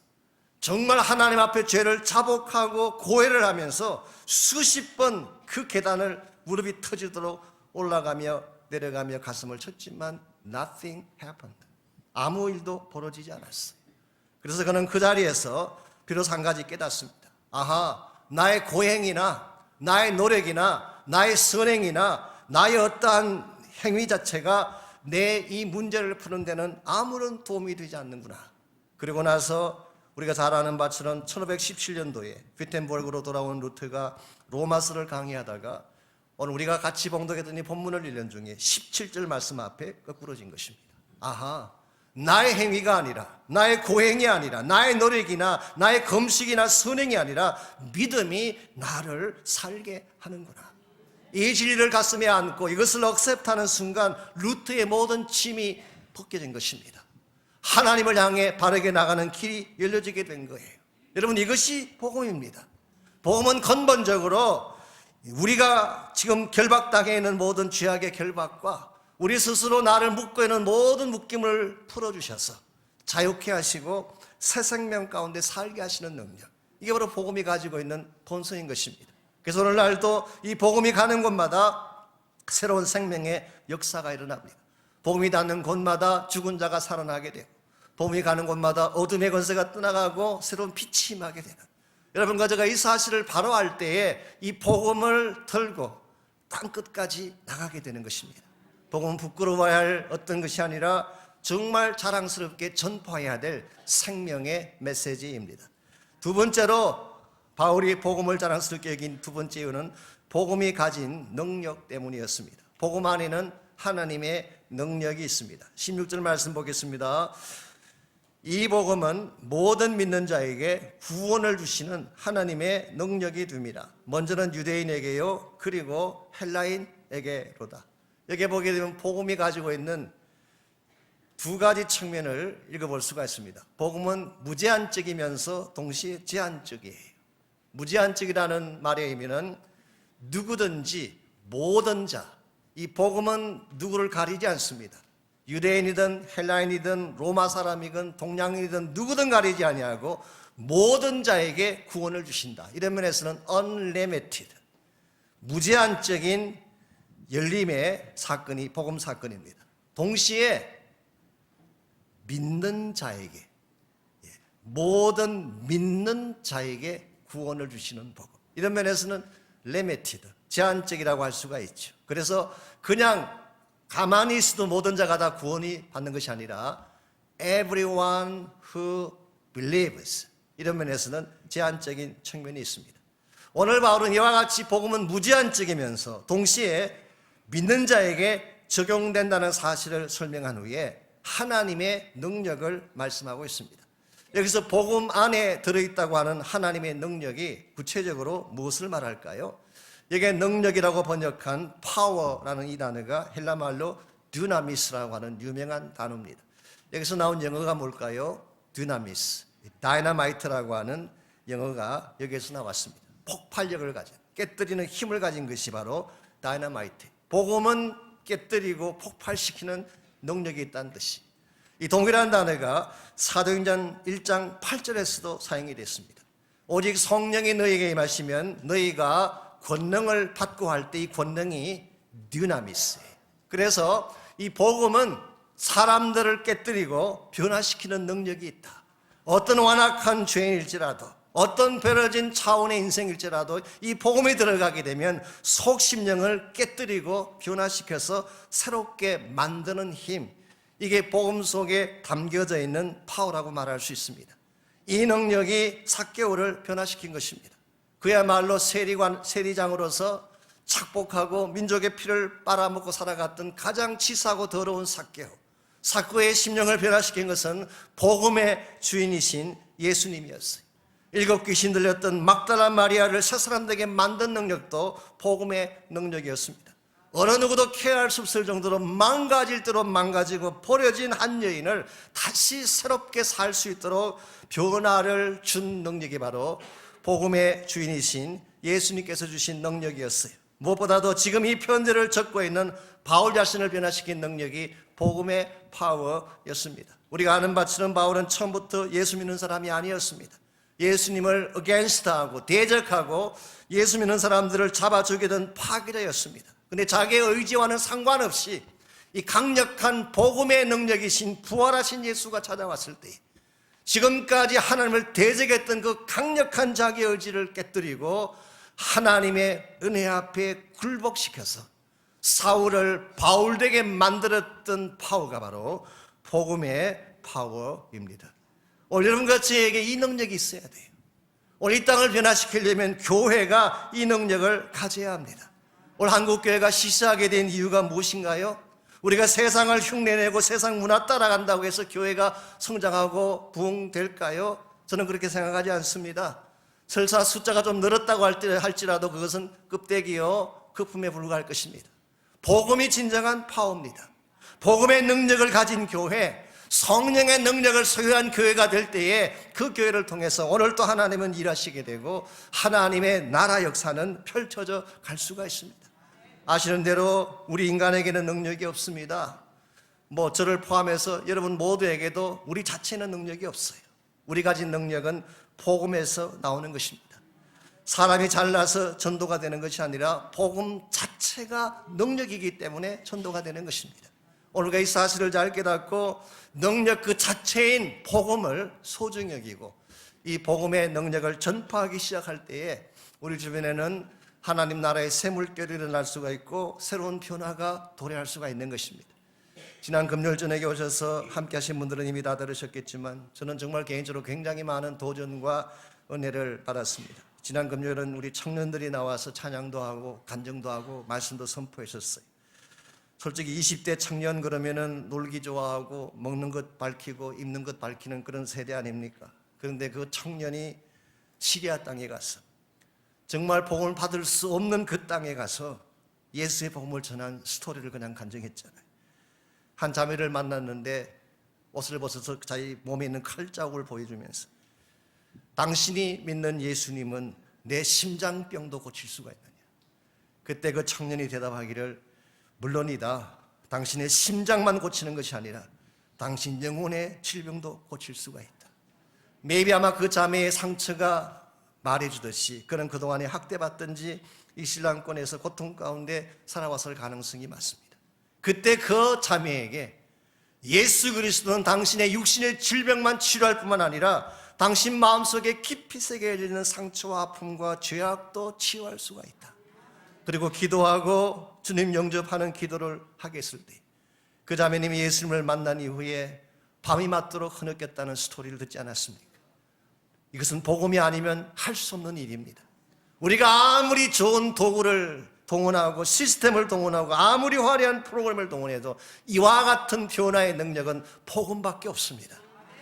[SPEAKER 1] 정말 하나님 앞에 죄를 자복하고 고해를 하면서 수십 번 그 계단을 무릎이 터지도록 올라가며 내려가며 가슴을 쳤지만 nothing happened. 아무 일도 벌어지지 않았어요. 그래서 그는 그 자리에서 비로소 한 가지 깨닫습니다. 아하, 나의 고행이나 나의 노력이나 나의 선행이나 나의 어떠한 행위 자체가 내 이 문제를 푸는 데는 아무런 도움이 되지 않는구나. 그리고 나서 우리가 잘 아는 바처럼 1517년도에 비텐버그로 돌아온 루터가 로마서를 강의하다가 오늘 우리가 같이 봉독했던 이 본문을 읽는 중에 17절 말씀 앞에 거꾸러진 것입니다. 아하, 나의 행위가 아니라 나의 고행이 아니라 나의 노력이나 나의 검식이나 선행이 아니라 믿음이 나를 살게 하는구나. 이 진리를 가슴에 안고 이것을 억셉트하는 순간 루터의 모든 짐이 벗겨진 것입니다. 하나님을 향해 바르게 나가는 길이 열려지게 된 거예요. 여러분, 이것이 복음입니다. 복음은 근본적으로 우리가 지금 결박당해 있는 모든 죄악의 결박과 우리 스스로 나를 묶고 있는 모든 묶임을 풀어주셔서 자유케 하시고 새 생명 가운데 살게 하시는 능력, 이게 바로 복음이 가지고 있는 본성인 것입니다. 그래서 오늘날도 이 복음이 가는 곳마다 새로운 생명의 역사가 일어납니다. 복음이 닿는 곳마다 죽은 자가 살아나게 되고, 복음이 가는 곳마다 어둠의 권세가 떠나가고 새로운 빛이 임하게 되는, 여러분과 제가 이 사실을 바로 알 때에 이 복음을 들고 땅 끝까지 나가게 되는 것입니다. 복음은 부끄러워야 할 어떤 것이 아니라 정말 자랑스럽게 전파해야 될 생명의 메시지입니다. 두 번째로 바울이 복음을 자랑스럽게 여긴 두 번째 이유는 복음이 가진 능력 때문이었습니다. 복음 안에는 하나님의 능력이 있습니다. 16절 말씀 보겠습니다. 이 복음은 모든 믿는 자에게 구원을 주시는 하나님의 능력이 됩니다. 먼저는 유대인에게요, 그리고 헬라인에게로다. 여기 보게 되면 복음이 가지고 있는 두 가지 측면을 읽어볼 수가 있습니다. 복음은 무제한적이면서 동시에 제한적이에요. 무제한적이라는 말의 의미는 누구든지 모든 자, 이 복음은 누구를 가리지 않습니다. 유대인이든 헬라인이든 로마 사람이든 동양인이든 누구든 가리지 아니하고 모든 자에게 구원을 주신다. 이런 면에서는 unlimited, 무제한적인 열림의 사건이 복음 사건입니다. 동시에 믿는 자에게, 모든 믿는 자에게 구원을 주시는 복음, 이런 면에서는 limited, 제한적이라고 할 수가 있죠. 그래서 그냥 가만히 있어도 모든 자가 다 구원이 받는 것이 아니라 everyone who believes, 이런 면에서는 제한적인 측면이 있습니다. 오늘 바울은 이와 같이 복음은 무제한적이면서 동시에 믿는 자에게 적용된다는 사실을 설명한 후에 하나님의 능력을 말씀하고 있습니다. 여기서 복음 안에 들어있다고 하는 하나님의 능력이 구체적으로 무엇을 말할까요? 여기에 능력이라고 번역한 파워라는 이 단어가 헬라말로 듀나미스라고 하는 유명한 단어입니다. 여기서 나온 영어가 뭘까요? 듀나미스, 다이너마이트라고 하는 영어가 여기에서 나왔습니다. 폭발력을 가진, 깨뜨리는 힘을 가진 것이 바로 다이너마이트. 복음은 깨뜨리고 폭발시키는 능력이 있다는 뜻이, 이 동일한 단어가 사도행전 1장 8절에서도 사용이 됐습니다. 오직 성령이 너희에게 임하시면 너희가 권능을 받고 할 때 이 권능이 듀나미스예요. 그래서 이 복음은 사람들을 깨뜨리고 변화시키는 능력이 있다. 어떤 완악한 죄인일지라도, 어떤 베러진 차원의 인생일지라도 이 복음이 들어가게 되면 속심령을 깨뜨리고 변화시켜서 새롭게 만드는 힘, 이게 복음 속에 담겨져 있는 파워라고 말할 수 있습니다. 이 능력이 삭개오를 변화시킨 것입니다. 그야말로 세리장으로서 착복하고 민족의 피를 빨아먹고 살아갔던 가장 치사하고 더러운 삭개오의 심령을 변화시킨 것은 복음의 주인이신 예수님이었어요. 7 귀신 들렸던 막달라 마리아를 새 사람 되게 만든 능력도 복음의 능력이었습니다. 어느 누구도 케어할 수 없을 정도로 망가질 대로 망가지고 버려진 한 여인을 다시 새롭게 살 수 있도록 변화를 준 능력이 바로 복음의 주인이신 예수님께서 주신 능력이었어요. 무엇보다도 지금 이 편지를 적고 있는 바울 자신을 변화시킨 능력이 복음의 파워였습니다. 우리가 아는 바처럼 바울은 처음부터 예수 믿는 사람이 아니었습니다. 예수님을 against하고 대적하고 예수 믿는 사람들을 잡아 죽이던 파괴자였습니다. 그런데 자기의 의지와는 상관없이 이 강력한 복음의 능력이신 부활하신 예수가 찾아왔을 때 지금까지 하나님을 대적했던 그 강력한 자기의 의지를 깨뜨리고 하나님의 은혜 앞에 굴복시켜서 사울을 바울되게 만들었던 파워가 바로 복음의 파워입니다. 오늘 여러분과 저에게 이 능력이 있어야 돼요. 오늘 이 땅을 변화시키려면 교회가 이 능력을 가져야 합니다. 오늘 한국교회가 시시하게 된 이유가 무엇인가요? 우리가 세상을 흉내내고 세상 문화 따라간다고 해서 교회가 성장하고 부흥될까요? 저는 그렇게 생각하지 않습니다. 설사 숫자가 좀 늘었다고 할지라도 그것은 껍데기요 거품에 불과할 것입니다. 복음이 진정한 파워입니다. 복음의 능력을 가진 교회, 성령의 능력을 소유한 교회가 될 때에 그 교회를 통해서 오늘 또 하나님은 일하시게 되고 하나님의 나라 역사는 펼쳐져 갈 수가 있습니다. 아시는 대로 우리 인간에게는 능력이 없습니다. 저를 포함해서 여러분 모두에게도 우리 자체는 능력이 없어요. 우리 가진 능력은 복음에서 나오는 것입니다. 사람이 잘나서 전도가 되는 것이 아니라 복음 자체가 능력이기 때문에 전도가 되는 것입니다. 오늘과 이 사실을 잘 깨닫고 능력 그 자체인 복음을 소중히 여기고 이 복음의 능력을 전파하기 시작할 때에 우리 주변에는 하나님 나라의 새 물결이 일어날 수가 있고 새로운 변화가 도래할 수가 있는 것입니다. 지난 금요일 저녁에 오셔서 함께 하신 분들은 이미 다 들으셨겠지만 저는 정말 개인적으로 굉장히 많은 도전과 은혜를 받았습니다. 지난 금요일은 우리 청년들이 나와서 찬양도 하고 간증도 하고 말씀도 선포하셨어요. 솔직히 20대 청년 그러면은 놀기 좋아하고 먹는 것 밝히고 입는 것 밝히는 그런 세대 아닙니까? 그런데 그 청년이 시리아 땅에 가서 정말 복음을 받을 수 없는 그 땅에 가서 예수의 복음을 전한 스토리를 그냥 간증했잖아요. 한 자매를 만났는데 옷을 벗어서 자기 몸에 있는 칼자국을 보여주면서 당신이 믿는 예수님은 내 심장병도 고칠 수가 있느냐. 그때 그 청년이 대답하기를 물론이다. 당신의 심장만 고치는 것이 아니라 당신 영혼의 질병도 고칠 수가 있다. maybe 아마 그 자매의 상처가 말해주듯이 그는 그동안에 학대받든지 이슬람권에서 고통 가운데 살아왔을 가능성이 많습니다. 그때 그 자매에게 예수 그리스도는 당신의 육신의 질병만 치료할 뿐만 아니라 당신 마음속에 깊이 새겨 있는 상처와 아픔과 죄악도 치유할 수가 있다. 그리고 기도하고 주님 영접하는 기도를 하게 했을 때 그 자매님이 예수님을 만난 이후에 밤이 맞도록 흐느꼈다는 스토리를 듣지 않았습니까? 이것은 복음이 아니면 할 수 없는 일입니다. 우리가 아무리 좋은 도구를 동원하고 시스템을 동원하고 아무리 화려한 프로그램을 동원해도 이와 같은 변화의 능력은 복음밖에 없습니다.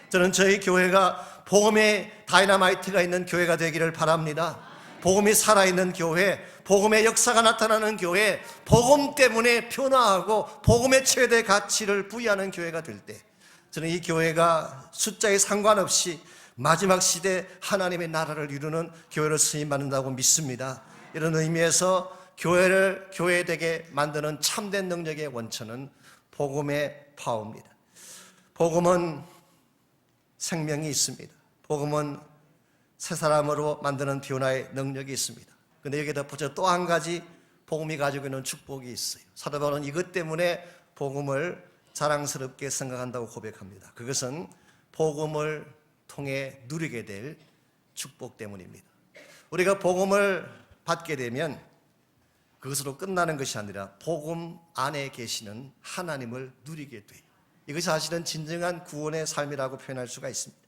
[SPEAKER 1] 저는 저희 교회가 복음의 다이너마이트가 있는 교회가 되기를 바랍니다. 복음이 살아있는 교회, 복음의 역사가 나타나는 교회, 복음 때문에 변화하고 복음의 최대 가치를 부여하는 교회가 될 때 저는 이 교회가 숫자에 상관없이 마지막 시대 하나님의 나라를 이루는 교회로 쓰임받는다고 믿습니다. 이런 의미에서 교회를 교회되게 만드는 참된 능력의 원천은 복음의 파워입니다. 복음은 생명이 있습니다. 복음은 새 사람으로 만드는 변화의 능력이 있습니다. 그런데 여기에 덧붙여 또 한 가지 복음이 가지고 있는 축복이 있어요. 사도 바울은 이것 때문에 복음을 자랑스럽게 생각한다고 고백합니다. 그것은 복음을 통해 누리게 될 축복 때문입니다. 우리가 복음을 받게 되면 그것으로 끝나는 것이 아니라 복음 안에 계시는 하나님을 누리게 돼요. 이것이 사실은 진정한 구원의 삶이라고 표현할 수가 있습니다.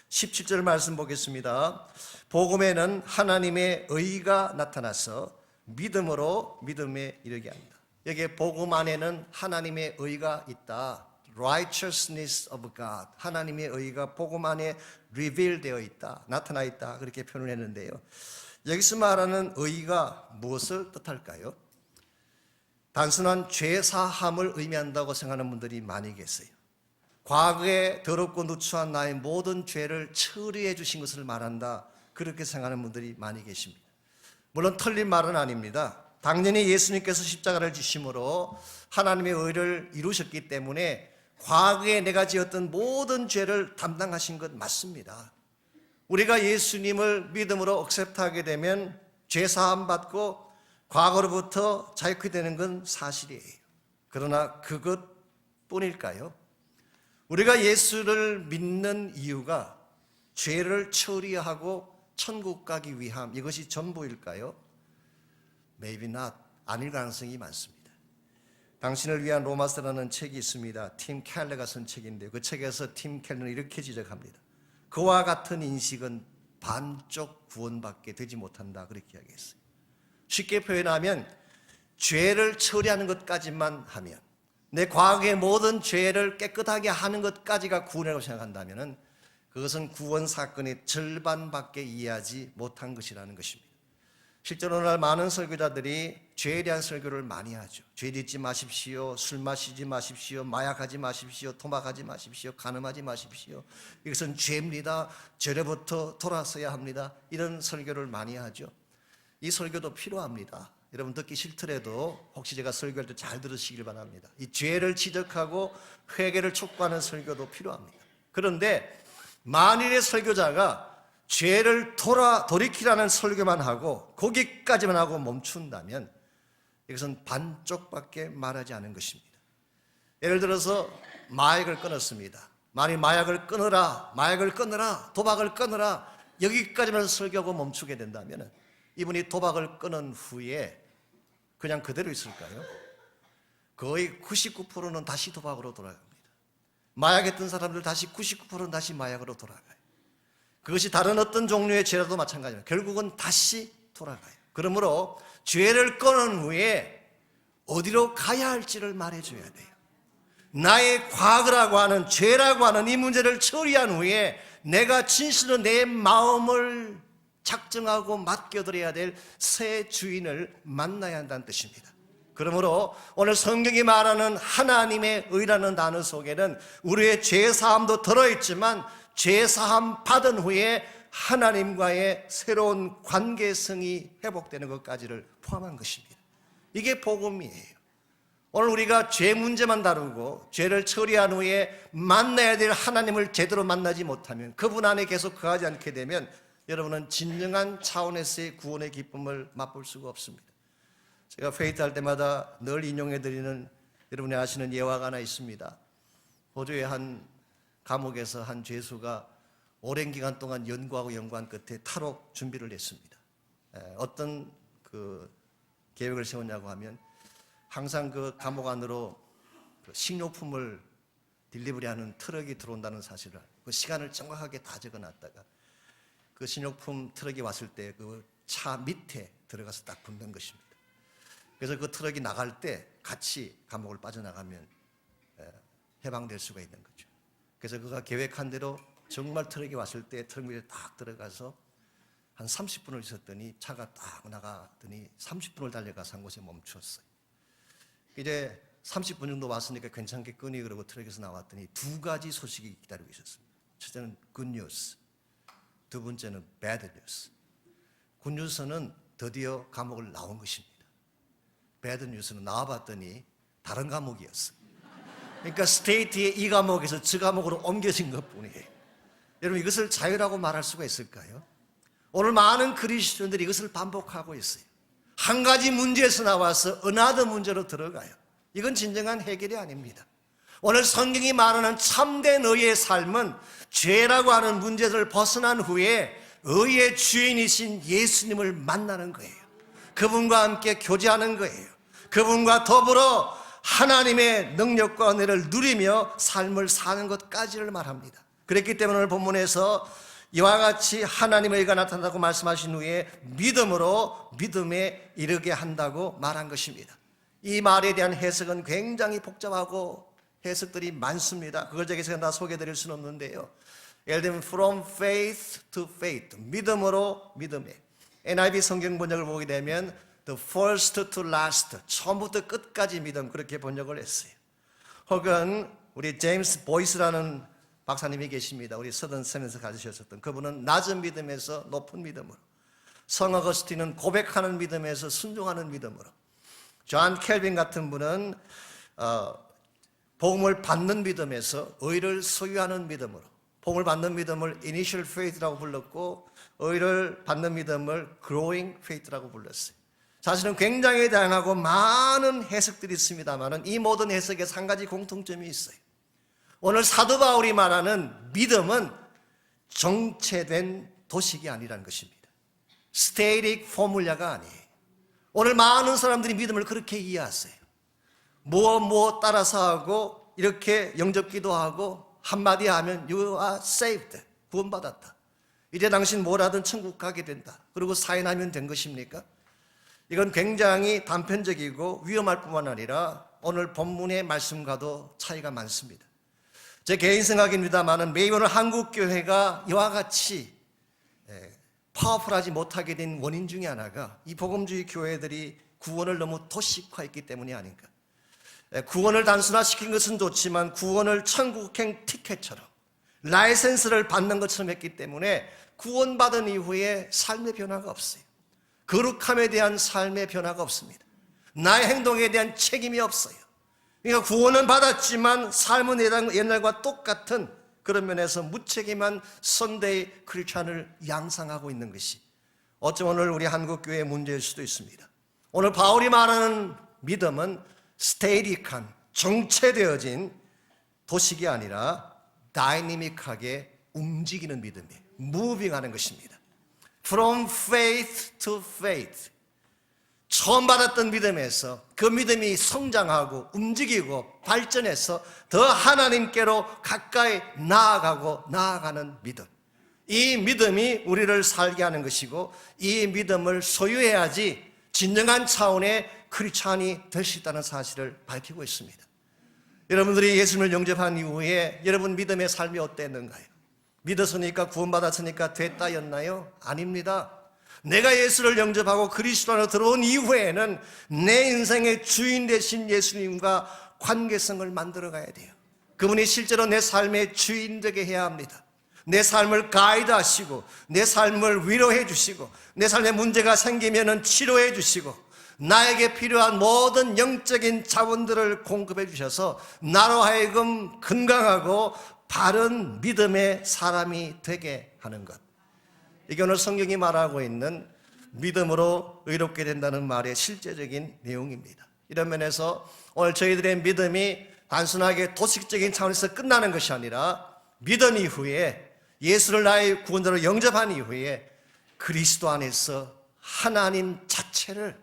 [SPEAKER 1] 17절 말씀 보겠습니다. 복음에는 하나님의 의가 나타나서 믿음으로 믿음에 이르게 합니다. 여기에 복음 안에는 하나님의 의가 있다. Righteousness of God. 하나님의 의가 복음 안에 reveal 되어 있다. 나타나 있다. 그렇게 표현을 했는데요. 여기서 말하는 의가 무엇을 뜻할까요? 단순한 죄사함을 의미한다고 생각하는 분들이 많이 계세요. 과거에 더럽고 누추한 나의 모든 죄를 처리해 주신 것을 말한다. 그렇게 생각하는 분들이 많이 계십니다. 물론 틀린 말은 아닙니다. 당연히 예수님께서 십자가를 지심으로 하나님의 의를 이루셨기 때문에 과거에 내가 지었던 모든 죄를 담당하신 것 맞습니다. 우리가 예수님을 믿음으로 억셉트하게 되면 죄사함 받고 과거로부터 자유케 되는 건 사실이에요. 그러나 그것뿐일까요? 우리가 예수를 믿는 이유가 죄를 처리하고 천국 가기 위함, 이것이 전부일까요? Maybe not. 아닐 가능성이 많습니다. 당신을 위한 로마서라는 책이 있습니다. 팀 켈러가 쓴 책인데요. 그 책에서 팀 켈러는 이렇게 지적합니다. 그와 같은 인식은 반쪽 구원받게 되지 못한다. 그렇게 이야기했어요. 쉽게 표현하면 죄를 처리하는 것까지만 하면, 내 과거의 모든 죄를 깨끗하게 하는 것까지가 구원이라고 생각한다면 그것은 구원 사건의 절반밖에 이해하지 못한 것이라는 것입니다. 실제로 오늘날 많은 설교자들이 죄에 대한 설교를 많이 하죠. 죄 짓지 마십시오, 술 마시지 마십시오, 마약하지 마십시오, 도박하지 마십시오, 간음하지 마십시오. 이것은 죄입니다. 죄로부터 돌아서야 합니다. 이런 설교를 많이 하죠. 이 설교도 필요합니다. 여러분 듣기 싫더라도 혹시 제가 설교할 때 잘 들으시길 바랍니다. 이 죄를 지적하고 회개를 촉구하는 설교도 필요합니다. 그런데 만일의 설교자가 죄를 돌이키라는 설교만 하고 거기까지만 하고 멈춘다면 이것은 반쪽밖에 말하지 않은 것입니다. 예를 들어서 마약을 끊었습니다. 만일 마약을 끊어라, 도박을 끊어라, 여기까지만 설교하고 멈추게 된다면 이분이 도박을 끊은 후에 그냥 그대로 있을까요? 거의 99%는 다시 도박으로 돌아갑니다. 마약했던 사람들 다시 99%는 다시 마약으로 돌아가요. 그것이 다른 어떤 종류의 죄라도 마찬가지입니다. 결국은 다시 돌아가요. 그러므로 죄를 끊은 후에 어디로 가야 할지를 말해줘야 돼요. 나의 과거라고 하는 죄라고 하는 이 문제를 처리한 후에 내가 진실로 내 마음을 작정하고 맡겨드려야 될 새 주인을 만나야 한다는 뜻입니다. 그러므로 오늘 성경이 말하는 하나님의 의라는 단어 속에는 우리의 죄사함도 들어있지만 죄사함 받은 후에 하나님과의 새로운 관계성이 회복되는 것까지를 포함한 것입니다. 이게 복음이에요. 오늘 우리가 죄 문제만 다루고 죄를 처리한 후에 만나야 될 하나님을 제대로 만나지 못하면, 그분 안에 계속 거하지 않게 되면 여러분은 진정한 차원에서의 구원의 기쁨을 맛볼 수가 없습니다. 제가 페이트할 때마다 늘 인용해드리는 여러분이 아시는 예화가 하나 있습니다. 호주의 한 감옥에서 한 죄수가 오랜 기간 동안 연구한 끝에 탈옥 준비를 했습니다. 어떤 계획을 세웠냐고 하면 항상 그 감옥 안으로 식료품을 딜리버리하는 트럭이 들어온다는 사실을 그 시간을 정확하게 다 적어놨다가 그 식료품 트럭이 왔을 때 그 차 밑에 들어가서 딱 붙는 것입니다. 그래서 그 트럭이 나갈 때 같이 감옥을 빠져나가면 해방될 수가 있는 거죠. 그래서 그가 계획한 대로 정말 트럭이 왔을 때 트럭 밑에 딱 들어가서 한 30분을 있었더니 차가 딱 나가더니 30분을 달려가서 한 곳에 멈추었어요. 이제 30분 정도 왔으니까 괜찮겠거니 그러고 트럭에서 나왔더니 두 가지 소식이 기다리고 있었습니다. 첫째는 굿뉴스, 두 번째는 배드뉴스. 굿뉴스는 드디어 감옥을 나온 것입니다. 배드뉴스는 나와봤더니 다른 감옥이었어요. 그러니까 스테이트의 이 감옥에서 저 감옥으로 옮겨진 것뿐이에요. 여러분, 이것을 자유라고 말할 수가 있을까요? 오늘 많은 그리스도인들이 이것을 반복하고 있어요. 한 가지 문제에서 나와서 another 문제로 들어가요. 이건 진정한 해결이 아닙니다. 오늘 성경이 말하는 참된 의의 삶은 죄라고 하는 문제를 벗어난 후에 의의 주인이신 예수님을 만나는 거예요. 그분과 함께 교제하는 거예요. 그분과 더불어 하나님의 능력과 은혜를 누리며 삶을 사는 것까지를 말합니다. 그랬기 때문에 오늘 본문에서 이와 같이 하나님의 의가 나타난다고 말씀하신 후에 믿음으로 믿음에 이르게 한다고 말한 것입니다. 이 말에 대한 해석은 굉장히 복잡하고 해석들이 많습니다. 그걸 제가 다 소개해드릴 수는 없는데요. 예를 들면 from faith to faith, 믿음으로 믿음에. NIV 성경 번역을 보게 되면 the first to last, 처음부터 끝까지 믿음, 그렇게 번역을 했어요. 혹은 우리 제임스 보이스라는 박사님이 계십니다. 우리 서든샘에서 가르치셨던 그분은 낮은 믿음에서 높은 믿음으로, 성 어거스틴은 고백하는 믿음에서 순종하는 믿음으로, 존 켈빈 같은 분은 복음을 받는 믿음에서 의를 소유하는 믿음으로, 복음을 받는 믿음을 initial faith라고 불렀고 의를 받는 믿음을 growing faith라고 불렀어요. 사실은 굉장히 다양하고 많은 해석들이 있습니다만 이 모든 해석에 한 가지 공통점이 있어요. 오늘 사도 바울이 말하는 믿음은 정체된 도식이 아니라는 것입니다. 스테이릭 포뮬라가 아니에요. 오늘 많은 사람들이 믿음을 그렇게 이해하세요. 무엇 따라서 하고 이렇게 영접기도 하고 한마디 하면 You are saved, 구원받았다. 이제 당신 뭐라든 천국 가게 된다. 그리고 사인하면 된 것입니까? 이건 굉장히 단편적이고 위험할 뿐만 아니라 오늘 본문의 말씀과도 차이가 많습니다. 제 개인 생각입니다만 매일 오늘 한국교회가 이와 같이 파워풀하지 못하게 된 원인 중에 하나가 이 복음주의 교회들이 구원을 너무 도식화했기 때문이 아닌가. 구원을 단순화시킨 것은 좋지만 구원을 천국행 티켓처럼 라이센스를 받는 것처럼 했기 때문에 구원받은 이후에 삶의 변화가 없어요. 거룩함에 대한 삶의 변화가 없습니다. 나의 행동에 대한 책임이 없어요. 그러니까 구원은 받았지만 삶은 옛날과 똑같은 그런 면에서 무책임한 선데이 크리스찬을 양상하고 있는 것이 어쩌면 오늘 우리 한국교회의 문제일 수도 있습니다. 오늘 바울이 말하는 믿음은 스테이릭한 정체되어진 도식이 아니라 다이내믹하게 움직이는 믿음이에요. 무빙하는 것입니다. From faith to faith. 처음 받았던 믿음에서 그 믿음이 성장하고 움직이고 발전해서 더 하나님께로 가까이 나아가는 믿음. 이 믿음이 우리를 살게 하는 것이고 이 믿음을 소유해야지 진정한 차원의 크리스찬이 될 수 있다는 사실을 밝히고 있습니다. 여러분들이 예수님을 영접한 이후에 여러분 믿음의 삶이 어땠는가요? 믿었으니까 구원받았으니까 됐다였나요? 아닙니다. 내가 예수를 영접하고 그리스도 안으로 들어온 이후에는 내 인생의 주인 되신 예수님과 관계성을 만들어 가야 돼요. 그분이 실제로 내 삶의 주인 되게 해야 합니다. 내 삶을 가이드하시고 내 삶을 위로해 주시고 내 삶에 문제가 생기면 치료해 주시고 나에게 필요한 모든 영적인 자원들을 공급해 주셔서 나로 하여금 건강하고 바른 믿음의 사람이 되게 하는 것. 이게 오늘 성경이 말하고 있는 믿음으로 의롭게 된다는 말의 실제적인 내용입니다. 이런 면에서 오늘 저희들의 믿음이 단순하게 도식적인 차원에서 끝나는 것이 아니라 믿은 이후에 예수를 나의 구원자로 영접한 이후에 그리스도 안에서 하나님 자체를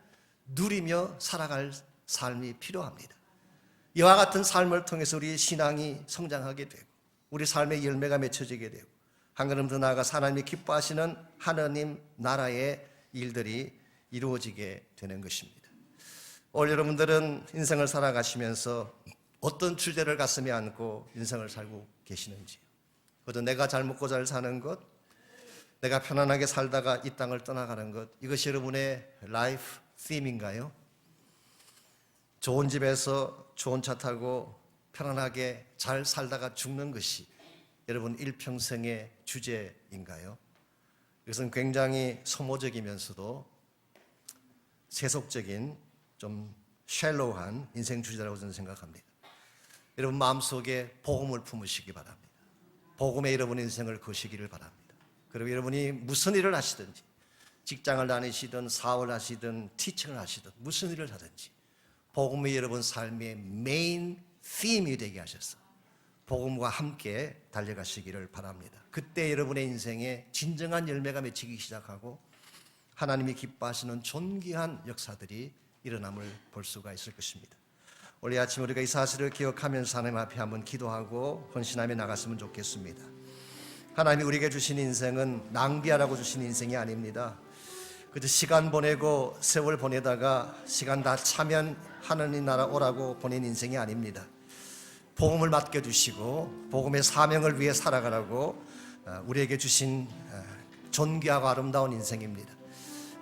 [SPEAKER 1] 누리며 살아갈 삶이 필요합니다. 이와 같은 삶을 통해서 우리의 신앙이 성장하게 되고 우리 삶의 열매가 맺혀지게 되고 한 걸음 더 나아가서 하나님이 기뻐하시는 하나님 나라의 일들이 이루어지게 되는 것입니다. 오늘 여러분들은 인생을 살아가시면서 어떤 주제를 가슴에 안고 인생을 살고 계시는지요? 그것도 내가 잘 먹고 잘 사는 것, 내가 편안하게 살다가 이 땅을 떠나가는 것, 이것이 여러분의 라이프 팀인가요? 좋은 집에서 좋은 차 타고 편안하게 잘 살다가 죽는 것이 여러분 일평생의 주제인가요? 이것은 굉장히 소모적이면서도 세속적인 좀 샬로우한 인생 주제라고 저는 생각합니다. 여러분 마음속에 복음을 품으시기 바랍니다. 복음에 여러분의 인생을 거시기를 바랍니다. 그리고 여러분이 무슨 일을 하시든지 직장을 다니시든 사업을 하시든 티칭을 하시든 무슨 일을 하든지 복음이 여러분 삶의 메인 팀이 되게 하셔서 복음과 함께 달려가시기를 바랍니다. 그때 여러분의 인생에 진정한 열매가 맺히기 시작하고 하나님이 기뻐하시는 존귀한 역사들이 일어남을 볼 수가 있을 것입니다. 오늘 아침 우리가 이 사실을 기억하면서 하나님 앞에 한번 기도하고 헌신하며 나갔으면 좋겠습니다. 하나님이 우리에게 주신 인생은 낭비하라고 주신 인생이 아닙니다. 그저 시간 보내고 세월 보내다가 시간 다 차면 하나님 나라 오라고 보낸 인생이 아닙니다. 복음을 맡겨주시고 복음의 사명을 위해 살아가라고 우리에게 주신 존귀하고 아름다운 인생입니다.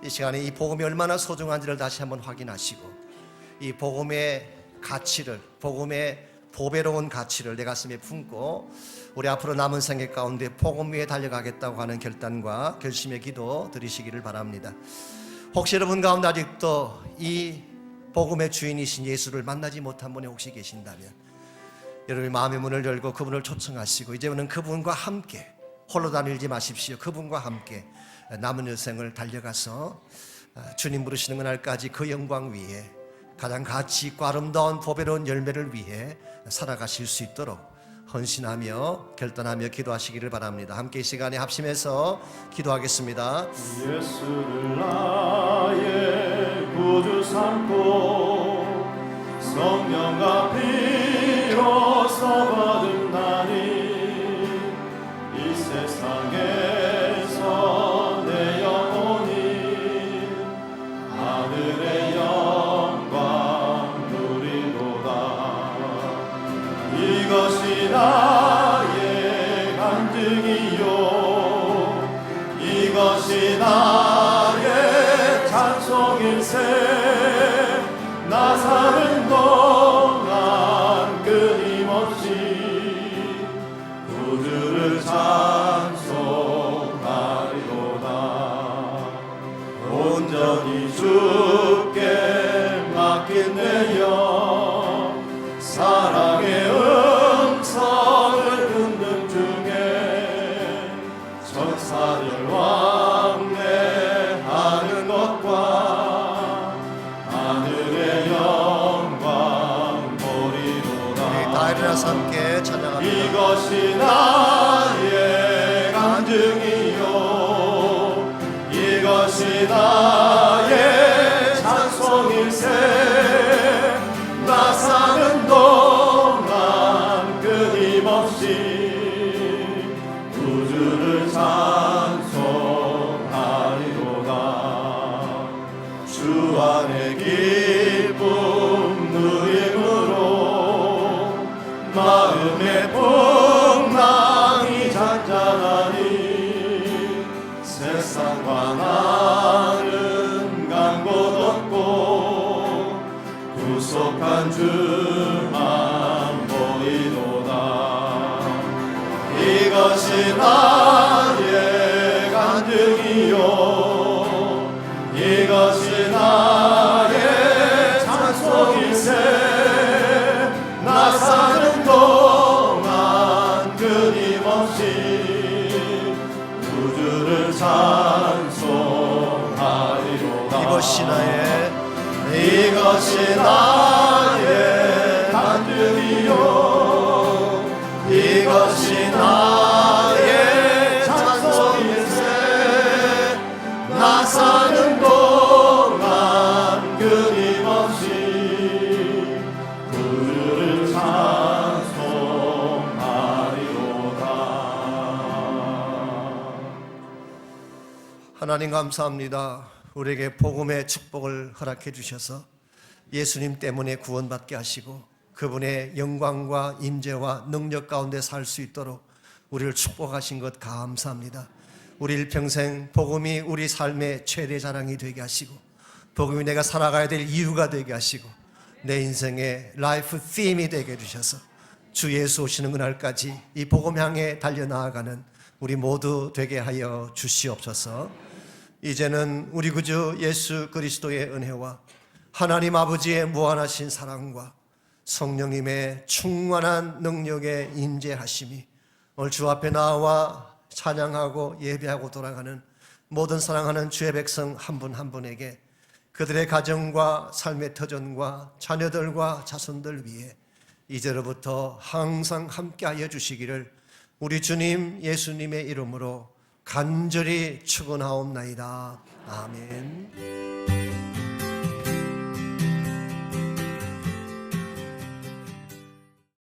[SPEAKER 1] 이 시간에 이 복음이 얼마나 소중한지를 다시 한번 확인하시고 이 복음의 가치를, 복음의 보배로운 가치를 내 가슴에 품고 우리 앞으로 남은 생애 가운데 복음 위에 달려가겠다고 하는 결단과 결심의 기도 드리시기를 바랍니다. 혹시 여러분 가운데 아직도 이 복음의 주인이신 예수를 만나지 못한 분이 혹시 계신다면 여러분의 마음의 문을 열고 그분을 초청하시고 이제는 그분과 함께 홀로 다니지 마십시오. 그분과 함께 남은 여생을 달려가서 주님 부르시는 그날까지 그 영광 위에 가장 가치 있고 아름다운 보배로운 열매를 위해 살아가실 수 있도록 헌신하며 결단하며 기도하시기를 바랍니다. 함께 이 시간에 합심해서 기도하겠습니다.
[SPEAKER 2] 예수를 나의 구주 삼고 성령과 피로서 거듭나니 이 세상에서 내 영혼이 하늘의 영광 누리도다. 이것이 나의 간증이요 이것이 나의 찬송일세. 나 사는 동안 끊임없이 구주를 찬송하리로다. 온전히 주께 맡긴 내 영 사랑의 음성을 듣는 중에 천사들 왕래하는 것과 하늘의 영
[SPEAKER 1] 일어나서 함께 찬양합니다.
[SPEAKER 2] 이것이 나의 간증이요 이것이 나의 찬송일세 나 사는 동안 끊임없이 구주를 찬송하리로다 주 안에 기쁨 누림으로 마음의 풍랑이 잔잔하니 세상과 나는 간 곳 없고 구속한 주만 보이도다 이것이 나의 간증이요 이것이 나의 찬송일세 나 사는 동안 끊임없이 구주를 찬송하리로다
[SPEAKER 1] 이것이 나의
[SPEAKER 2] 간증이요 이것이 나의 찬송일세 나 사는 동안 끊임없이 구주를 찬송하리로다
[SPEAKER 1] 하나님 감사합니다. 우리에게 복음의 축복을 허락해 주셔서 예수님 때문에 구원받게 하시고 그분의 영광과 임재와 능력 가운데 살 수 있도록 우리를 축복하신 것 감사합니다. 우리 일평생 복음이 우리 삶의 최대 자랑이 되게 하시고 복음이 내가 살아가야 될 이유가 되게 하시고 내 인생의 라이프 팀이 되게 해주셔서 주 예수 오시는 그날까지 이 복음 향해 달려나아가는 우리 모두 되게 하여 주시옵소서. 이제는 우리 구주 예수 그리스도의 은혜와 하나님 아버지의 무한하신 사랑과 성령님의 충만한 능력의 임재하심이 오늘 주 앞에 나와 찬양하고 예배하고 돌아가는 모든 사랑하는 주의 백성 한 분 한 분에게 그들의 가정과 삶의 터전과 자녀들과 자손들 위해 이제로부터 항상 함께하여 주시기를 우리 주님 예수님의 이름으로 간절히 축원하옵나이다. 아멘.